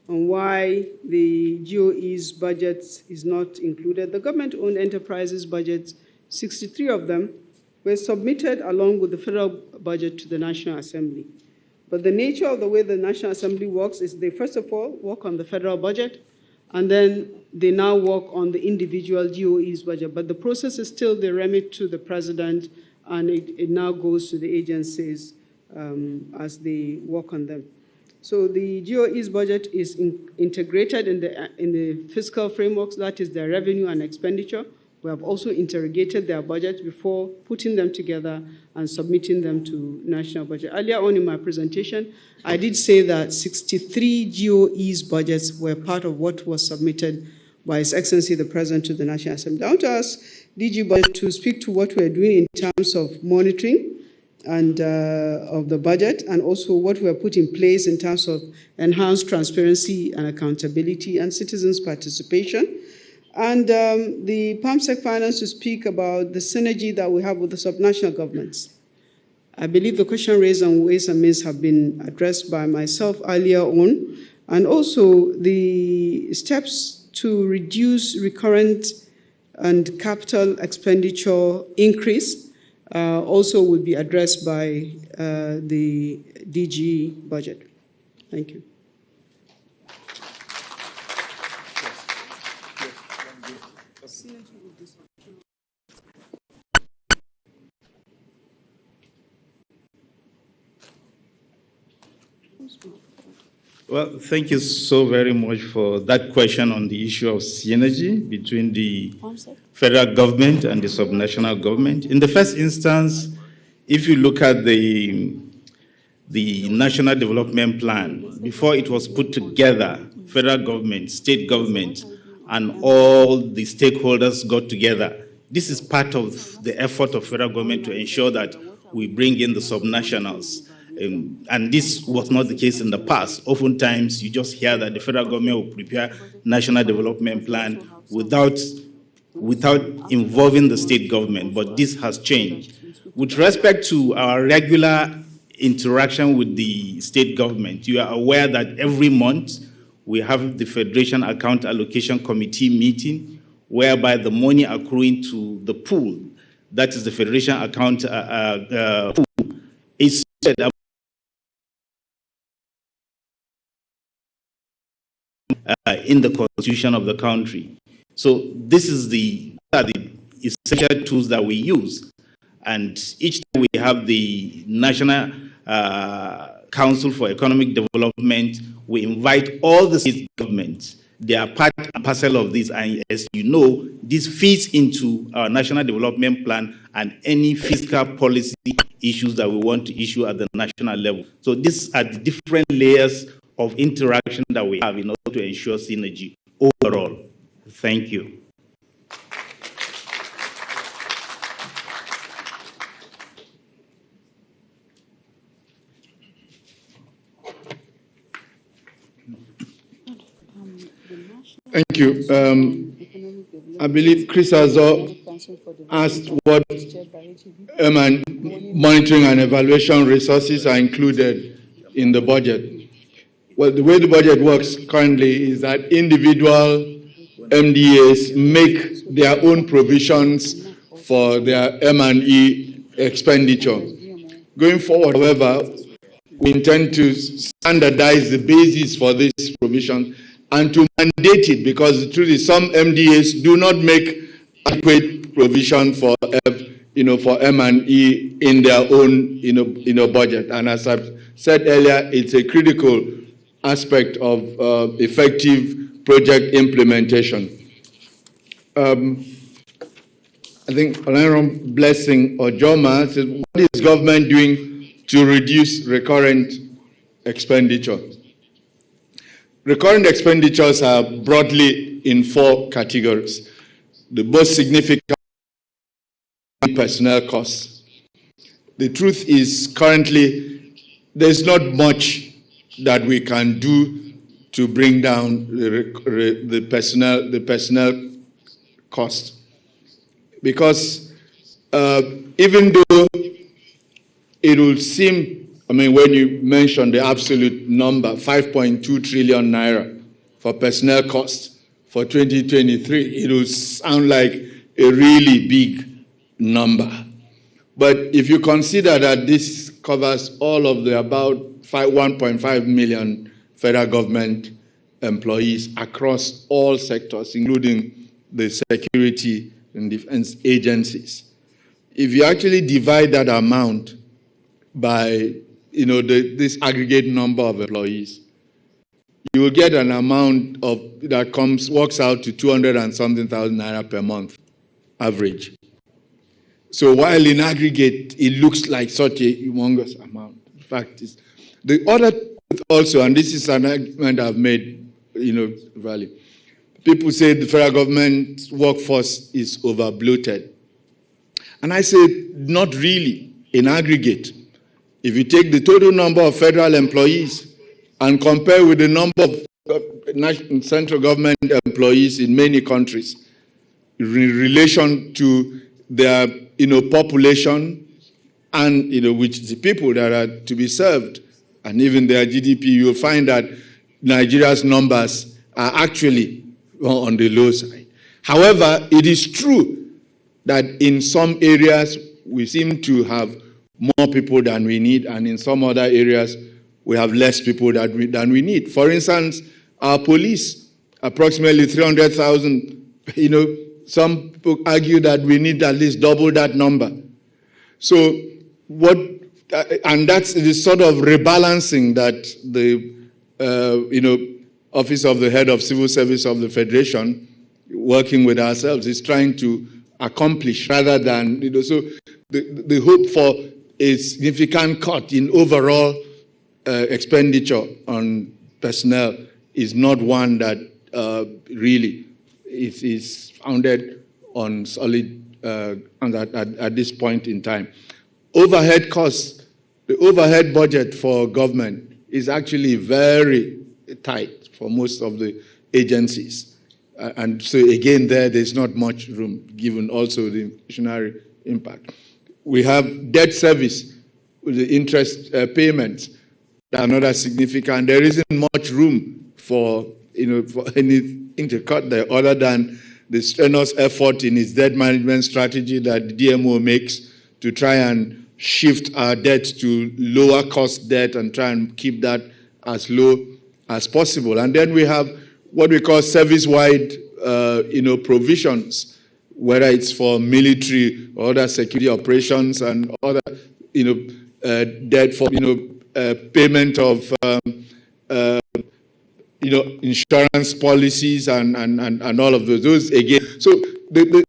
on why the GOE's budget is not included. The government-owned enterprises budget, 63 of them, were submitted along with the federal budget to the National Assembly. But the nature of the way the National Assembly works is they first of all work on the federal budget, and then they now work on the individual GOE's budget. But the process is still the remit to the president, and it now goes to the agencies as they work on them. So the GOE's budget is integrated in the fiscal frameworks, that is their revenue and expenditure. We have also interrogated their budget before putting them together and submitting them to national budget. Earlier on in my presentation, I did say that 63 GOE's budgets were part of what was submitted by His Excellency the President to the National Assembly. I want to ask DG Budget to speak to what we're doing in terms of monitoring and of the budget, and also what we have put in place in terms of enhanced transparency and accountability and citizens' participation. And the PAMSEC Finance to speak about the synergy that we have with the subnational governments. I believe the question raised on ways and means have been addressed by myself earlier on, and also the steps to reduce recurrent and capital expenditure increase also will be addressed by the DG budget. Thank you. Well, thank you so very much for that question on the issue of synergy between the federal government and the subnational government. In the first instance, if you look at the National Development Plan, before it was put together, federal government, state government, and all the stakeholders got together. This is part of the effort of federal government to ensure that we bring in the subnationals. And this was not the case in the past. Oftentimes, you just hear that the federal government will prepare national development plan without involving the state government, but this has changed. With respect to our regular interaction with the state government, you are aware that every month we have the Federation Account Allocation Committee meeting, whereby the money accruing to the pool, that is the Federation Account pool, is set up in the constitution of the country. So this is the essential tools that we use. And each time we have the National Council for Economic Development, we invite all the state governments. They are part and parcel of this, and as you know, this feeds into our National Development Plan and any fiscal policy issues that we want to issue at the national level. So these are the different layers of interaction that we have in order to ensure synergy overall. Thank you. Thank you. I believe Chris Azo asked what monitoring and evaluation resources are included in the budget. Well, the way the budget works currently is that individual MDAs make their own provisions for their M&E expenditure. Going forward, however, we intend to standardize the basis for this provision and to mandate it, because the truth is some MDAs do not make adequate provision for for M&E in their own, budget. And as I've said earlier, it's a critical aspect of effective project implementation. I think Honorable Blessing Ojoma says, what is government doing to reduce recurrent expenditure? Recurrent expenditures are broadly in 4 categories. The most significant personnel costs. The truth is currently there's not much that we can do to bring down the personnel cost, because even though it will seem, when you mention the absolute number, 5.2 trillion naira for personnel costs for 2023, it will sound like a really big number. But if you consider that this covers all of the about 1.5 million federal government employees across all sectors, including the security and defense agencies, if you actually divide that amount by this aggregate number of employees, you will get an amount that works out to 200 and something thousand naira per month average. So while in aggregate it looks like such a humongous amount, in fact, the other also, and this is an argument I've made, Valley. People say the federal government workforce is over bloated, and I say not really in aggregate. If you take the total number of federal employees and compare with the number of central government employees in many countries in relation to their population and which is the people that are to be served and even their GDP, you'll find that Nigeria's numbers are actually on the low side. However, it is true that in some areas we seem to have more people than we need, and in some other areas we have less people than we need. For instance, our police, approximately 300,000, some people argue that we need at least double that number. So and that's the sort of rebalancing that the, Office of the Head of Civil Service of the Federation, working with ourselves, is trying to accomplish, rather than, so the hope for a significant cut in overall expenditure on personnel is not one that really is founded on solid at this point in time. Overhead costs, the overhead budget for government is actually very tight for most of the agencies. And so again, there's not much room, given also the inflationary impact. We have debt service with the interest payments, another significant. There isn't much room for anything to cut there, other than the strenuous effort in its debt management strategy that the DMO makes to try and shift our debt to lower cost debt and try and keep that as low as possible. And then we have what we call service-wide, provisions, whether it's for military or other security operations and other, debt for, payment of, insurance policies and all of those. Those again. So the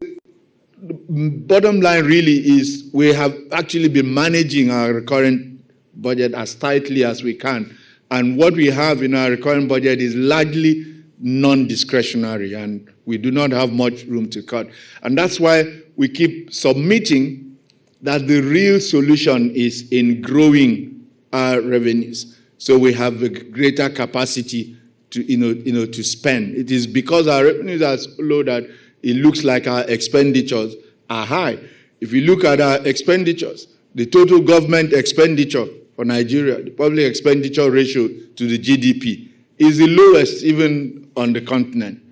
bottom line really is we have actually been managing our recurrent budget as tightly as we can. And what we have in our recurrent budget is largely non-discretionary, and we do not have much room to cut. And that's why we keep submitting that the real solution is in growing our revenues, so we have a greater capacity to, to spend. It is because our revenues are so low that it looks like our expenditures are high. If you look at our expenditures, the total government expenditure for Nigeria, the public expenditure ratio to the GDP, is the lowest even on the continent.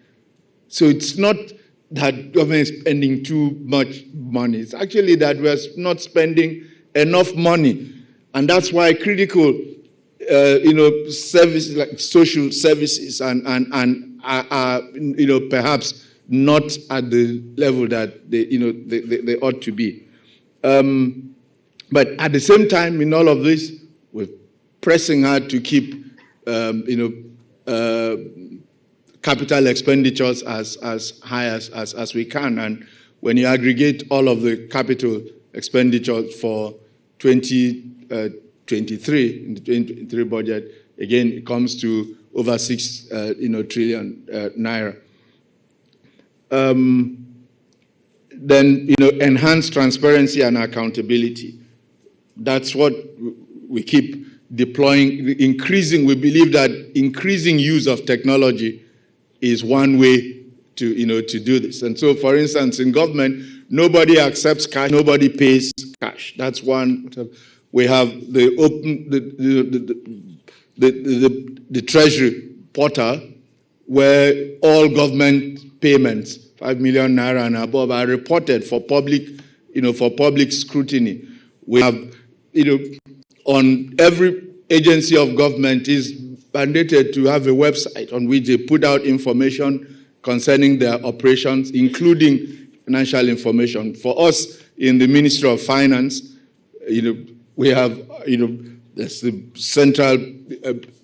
So it's not that government is spending too much money. It's actually that we are not spending enough money. And that's why critical, services like social services and are, perhaps not at the level that they ought to be. But at the same time, in all of this, we're pressing hard to keep, capital expenditures as high as we can. And when you aggregate all of the capital expenditures for 2023, in the 2023 budget, again, it comes to over 6 trillion naira. Then, enhance transparency and accountability. That's what we keep deploying, increasing. We believe that increasing use of technology is one way to do this. And so, for instance, in government, nobody accepts cash, nobody pays cash. That's one. We have the Treasury portal, where all government payments, 5 million naira and above, are reported for public, for public scrutiny. We have, on every agency of government is mandated to have a website on which they put out information concerning their operations, including financial information. For us in the Ministry of Finance, we have, there's the central,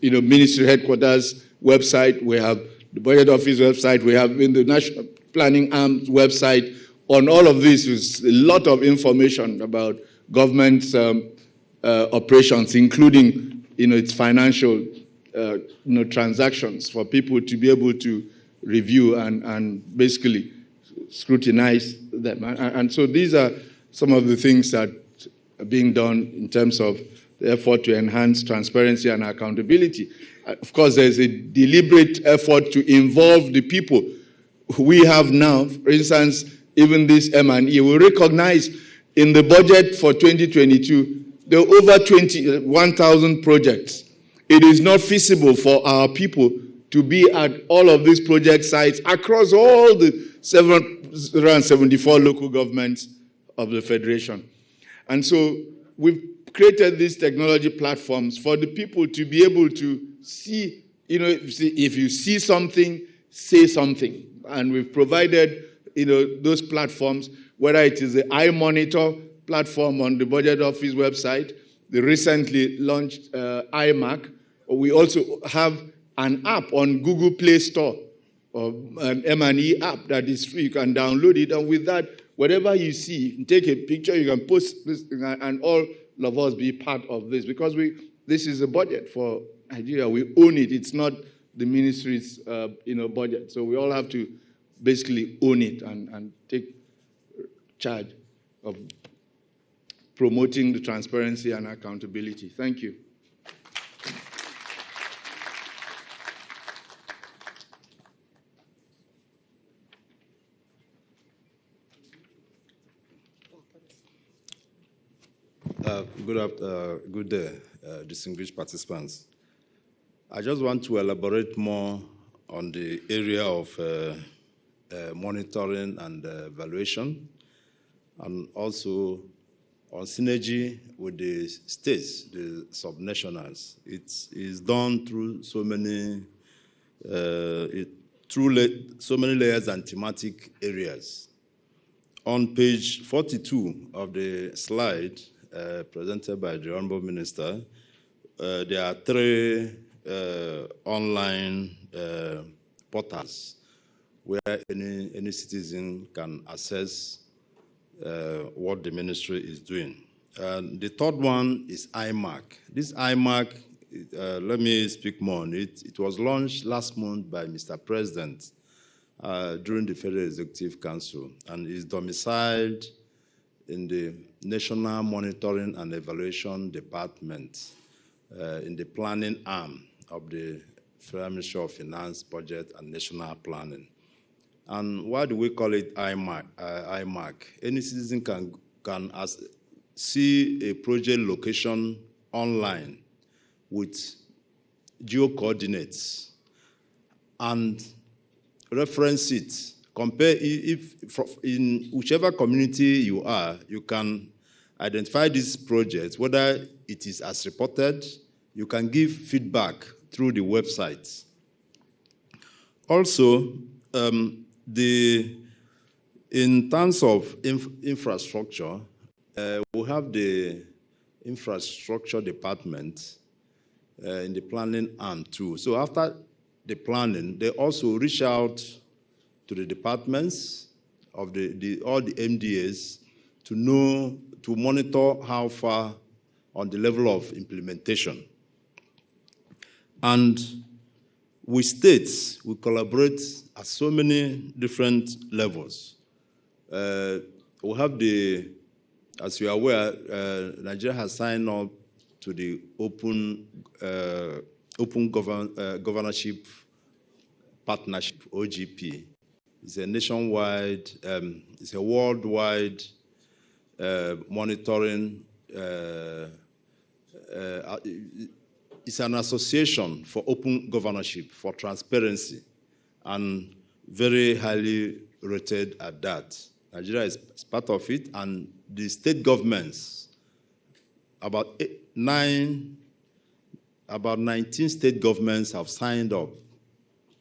ministry headquarters website. We have the budget office website. We have in the National Planning Arm website. On all of this is a lot of information about government's operations, including, its financial, transactions for people to be able to review and basically scrutinize them. And so these are some of the things that are being done in terms of the effort to enhance transparency and accountability. Of course, there's a deliberate effort to involve the people we have now. For instance, even this M&E, we recognize in the budget for 2022, there are over 1,000 projects. It is not feasible for our people to be at all of these project sites across all the 774 local governments of the Federation. And so we've created these technology platforms for the people to be able to see, if you see something, say something. And we've provided, those platforms, whether it is the iMonitor platform on the Budget Office website, the recently launched iMac. We also have an app on Google Play Store, or an M&E app that is free. You can download it, and with that, whatever you see, you take a picture, you can post this, and all of us be part of this, because this is a budget for Nigeria. We own it. It's not the ministry's budget. So we all have to basically own it and take charge of promoting the transparency and accountability. Thank you. Good day, distinguished participants. I just want to elaborate more on the area of monitoring and evaluation, and also on synergy with the states, the subnationals. It is done through so many layers and thematic areas. On page 42 of the slide presented by the Honorable Minister, there are 3 online portals where any citizen can access what the ministry is doing. The third one is iMac. This iMac, let me speak more on it. It was launched last month by Mr. President during the Federal Executive Council, and is domiciled in the National Monitoring and Evaluation Department in the planning arm of the Federal Ministry of Finance, Budget, and National Planning. And why do we call it iMac? Any citizen can see a project location online with geo-coordinates and reference it. Compare if in whichever community you are, you can identify these projects, whether it is as reported, you can give feedback through the website. Also, in terms of infrastructure, we have the infrastructure department in the planning arm too. So after the planning, they also reach out to the departments of all the MDAs to monitor how far on the level of implementation. And with states, we collaborate at so many different levels. We have as you are aware, Nigeria has signed up to the Open Governorship Partnership, OGP. It's a nationwide, it's a worldwide monitoring. It's an association for open governorship, for transparency, and very highly rated at that. Nigeria is part of it, and the state governments, about 19 state governments have signed up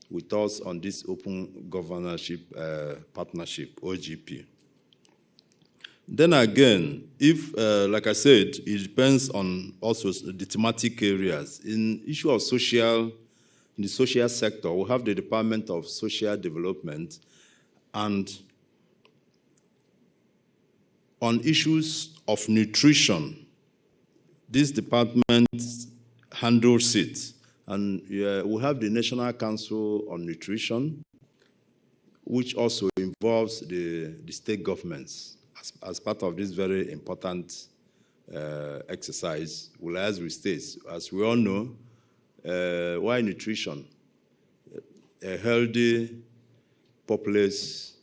with us on this open governorship partnership, OGP. Then again, if, like I said, it depends on also the thematic areas. In issue of in the social sector, we have the Department of Social Development, and on issues of nutrition, this department handles it. And we have the National Council on Nutrition, which also involves the state governments as part of this very important exercise. We'll liaise with states. As we all know, why nutrition? A healthy populace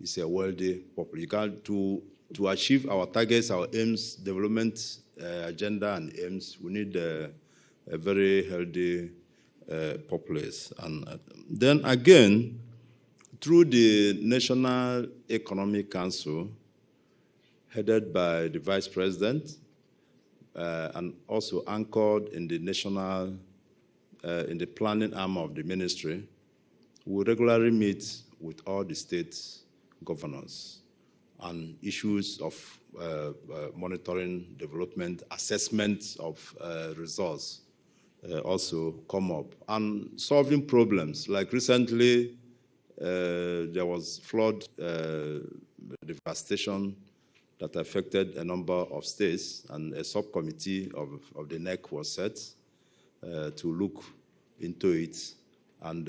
is a wealthy populace. You can't, to achieve our targets, our aims, development agenda and aims, we need a very healthy populace. And then again, through the National Economic Council, headed by the Vice President, and also anchored in the in the planning arm of the ministry, we regularly meet with all the state governors on issues of monitoring, development, assessment of results also come up, and solving problems. Like recently, there was flood devastation that affected a number of states, and a subcommittee of the NEC was set to look into it. And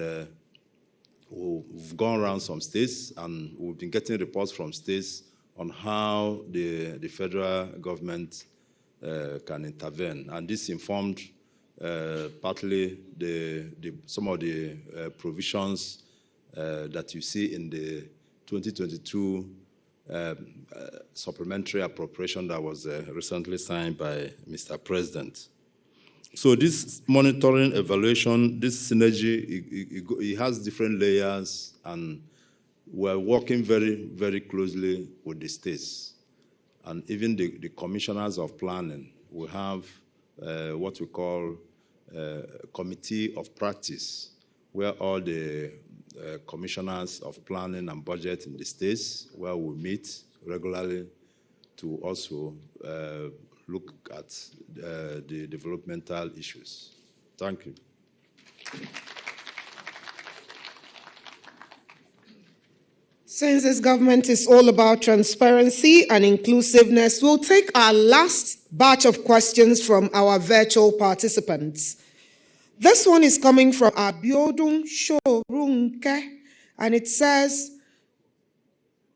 we've gone around some states, and we've been getting reports from states on how the federal government can intervene. And this informed partly some of the provisions that you see in the 2022 supplementary appropriation that was recently signed by Mr. President. So this monitoring, evaluation, this synergy, it has different layers, and we're working very, very closely with the states. And even the commissioners of planning, we have what we call committee of practice, where all the commissioners of planning and budget in the states, where we meet regularly to also look at the developmental issues. Thank you. Since this government is all about transparency and inclusiveness, we'll take our last batch of questions from our virtual participants. This one is coming from Abiodun Shorunke, and it says,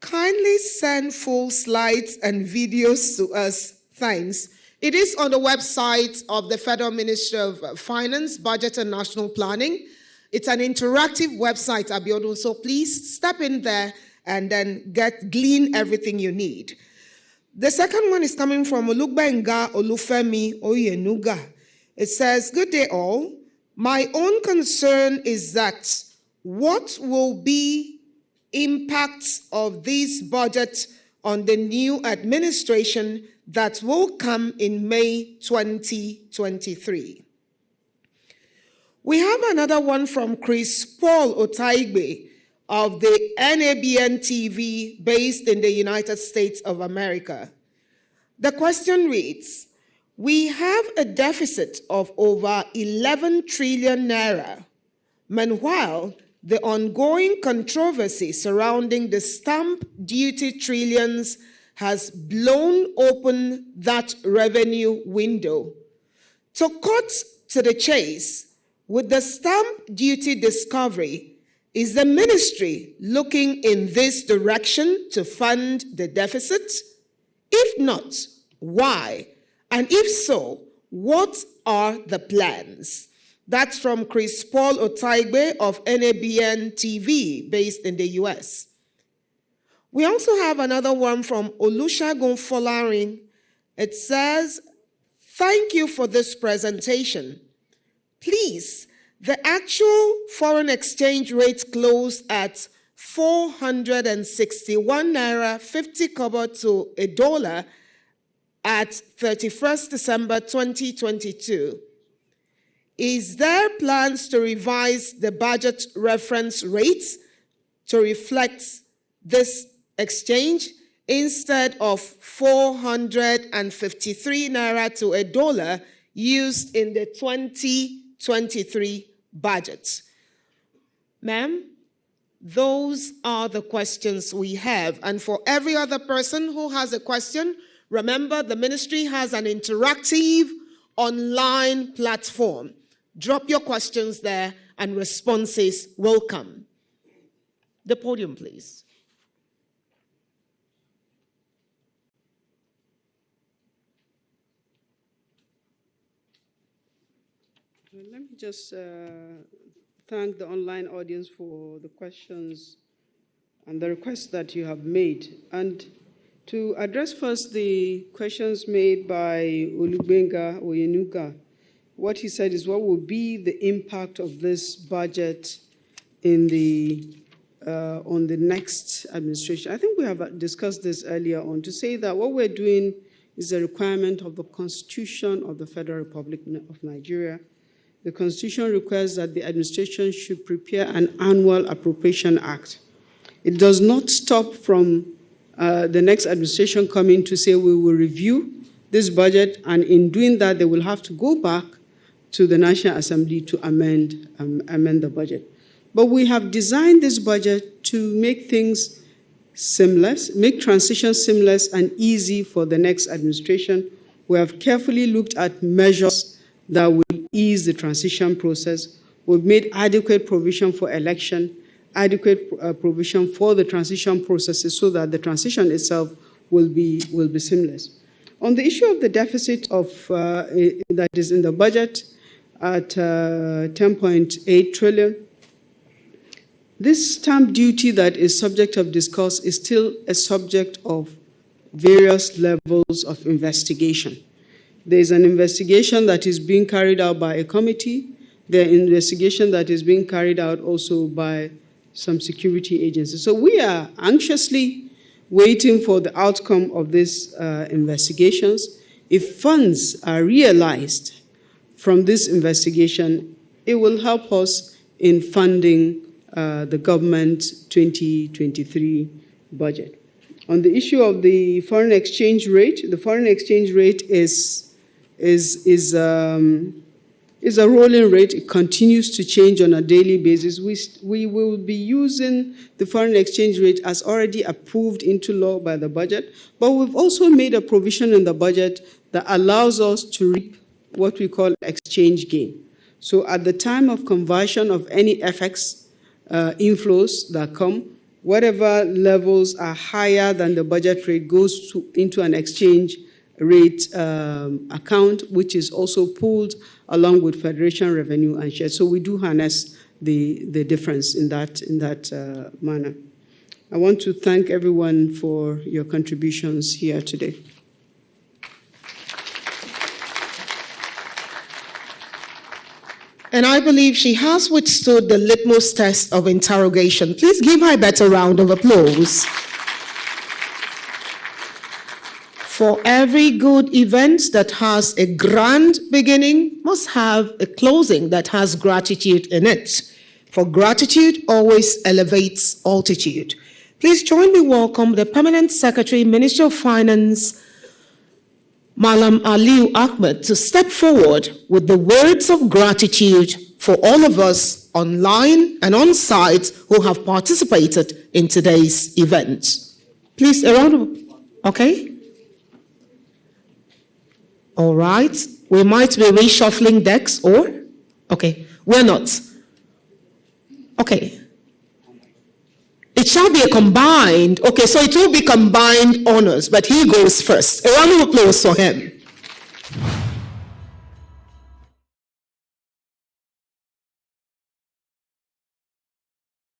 kindly send full slides and videos to us. Thanks. It is on the website of the Federal Ministry of Finance, Budget and National Planning. It's an interactive website, Abiodun, so please step in there and then glean everything you need. The second one is coming from Olugbenga Olufemi Oyenuga. It says, good day all. My own concern is that what will be impacts of this budget on the new administration that will come in May 2023. We have another one from Chris Paul Otaigbe of the NABN TV based in the United States of America. The question reads, we have a deficit of over 11 trillion naira. Meanwhile, the ongoing controversy surrounding the stamp duty trillions has blown open that revenue window. To cut to the chase, with the stamp duty discovery, is the ministry looking in this direction to fund the deficit? If not, why? And if so, what are the plans? That's from Chris Paul Otaigbe of NABN TV, based in the US. We also have another one from Olusegun Folarin. It says, thank you for this presentation. Please, the actual foreign exchange rate closed at 461 naira 50 kobo to a dollar at 31st December 2022. Is there plans to revise the budget reference rates to reflect this exchange instead of 453 naira to a dollar used in the 2023 budget? Ma'am, those are the questions we have. And for every other person who has a question, remember the ministry has an interactive online platform. Drop your questions there and responses will come. The podium, please. Let me just thank the online audience for the questions and the requests that you have made. And to address first the questions made by Olubenga Oyenuga, what he said is, what will be the impact of this budget in on the next administration? I think we have discussed this earlier on, to say that what we're doing is a requirement of the Constitution of the Federal Republic of Nigeria. The Constitution requires that the administration should prepare an annual appropriation act. It does not stop from the next administration coming to say we will review this budget, and in doing that, they will have to go back to the National Assembly to amend the budget. But we have designed this budget to make things seamless, make transition seamless and easy for the next administration. We have carefully looked at measures that will ease the transition process. We've made adequate provision for election, adequate provision for the transition processes so that the transition itself will be seamless. On the issue of the deficit that is in the budget at 10.8 trillion, this stamp duty that is subject of discourse is still a subject of various levels of investigation. There is an investigation that is being carried out by a committee. There is an investigation that is being carried out also by some security agencies. So we are anxiously waiting for the outcome of these investigations. If funds are realized from this investigation, it will help us in funding the government 2023 budget. On the issue of the foreign exchange rate, the foreign exchange rate is a rolling rate. It continues to change on a daily basis. We will be using the foreign exchange rate as already approved into law by the budget, but we've also made a provision in the budget that allows us to reap what we call exchange gain. So at the time of conversion of any FX inflows that come, whatever levels are higher than the budget rate goes into an exchange rate account, which is also pooled along with Federation revenue and share. So we do harness the difference in that manner. I want to thank everyone for your contributions here today. And I believe she has withstood the litmus test of interrogation. Please give her a better round of applause. For every good event that has a grand beginning must have a closing that has gratitude in it. For gratitude always elevates altitude. Please join me welcome the Permanent Secretary, Ministry of Finance, Malam Aliu Ahmed to step forward with the words of gratitude for all of us online and on site who have participated in today's event. Please, a round of, okay? All right, we might be reshuffling decks or, okay, we're not. Okay. It shall be a combined, okay, so it will be combined honors, but he goes first. A round of applause for him.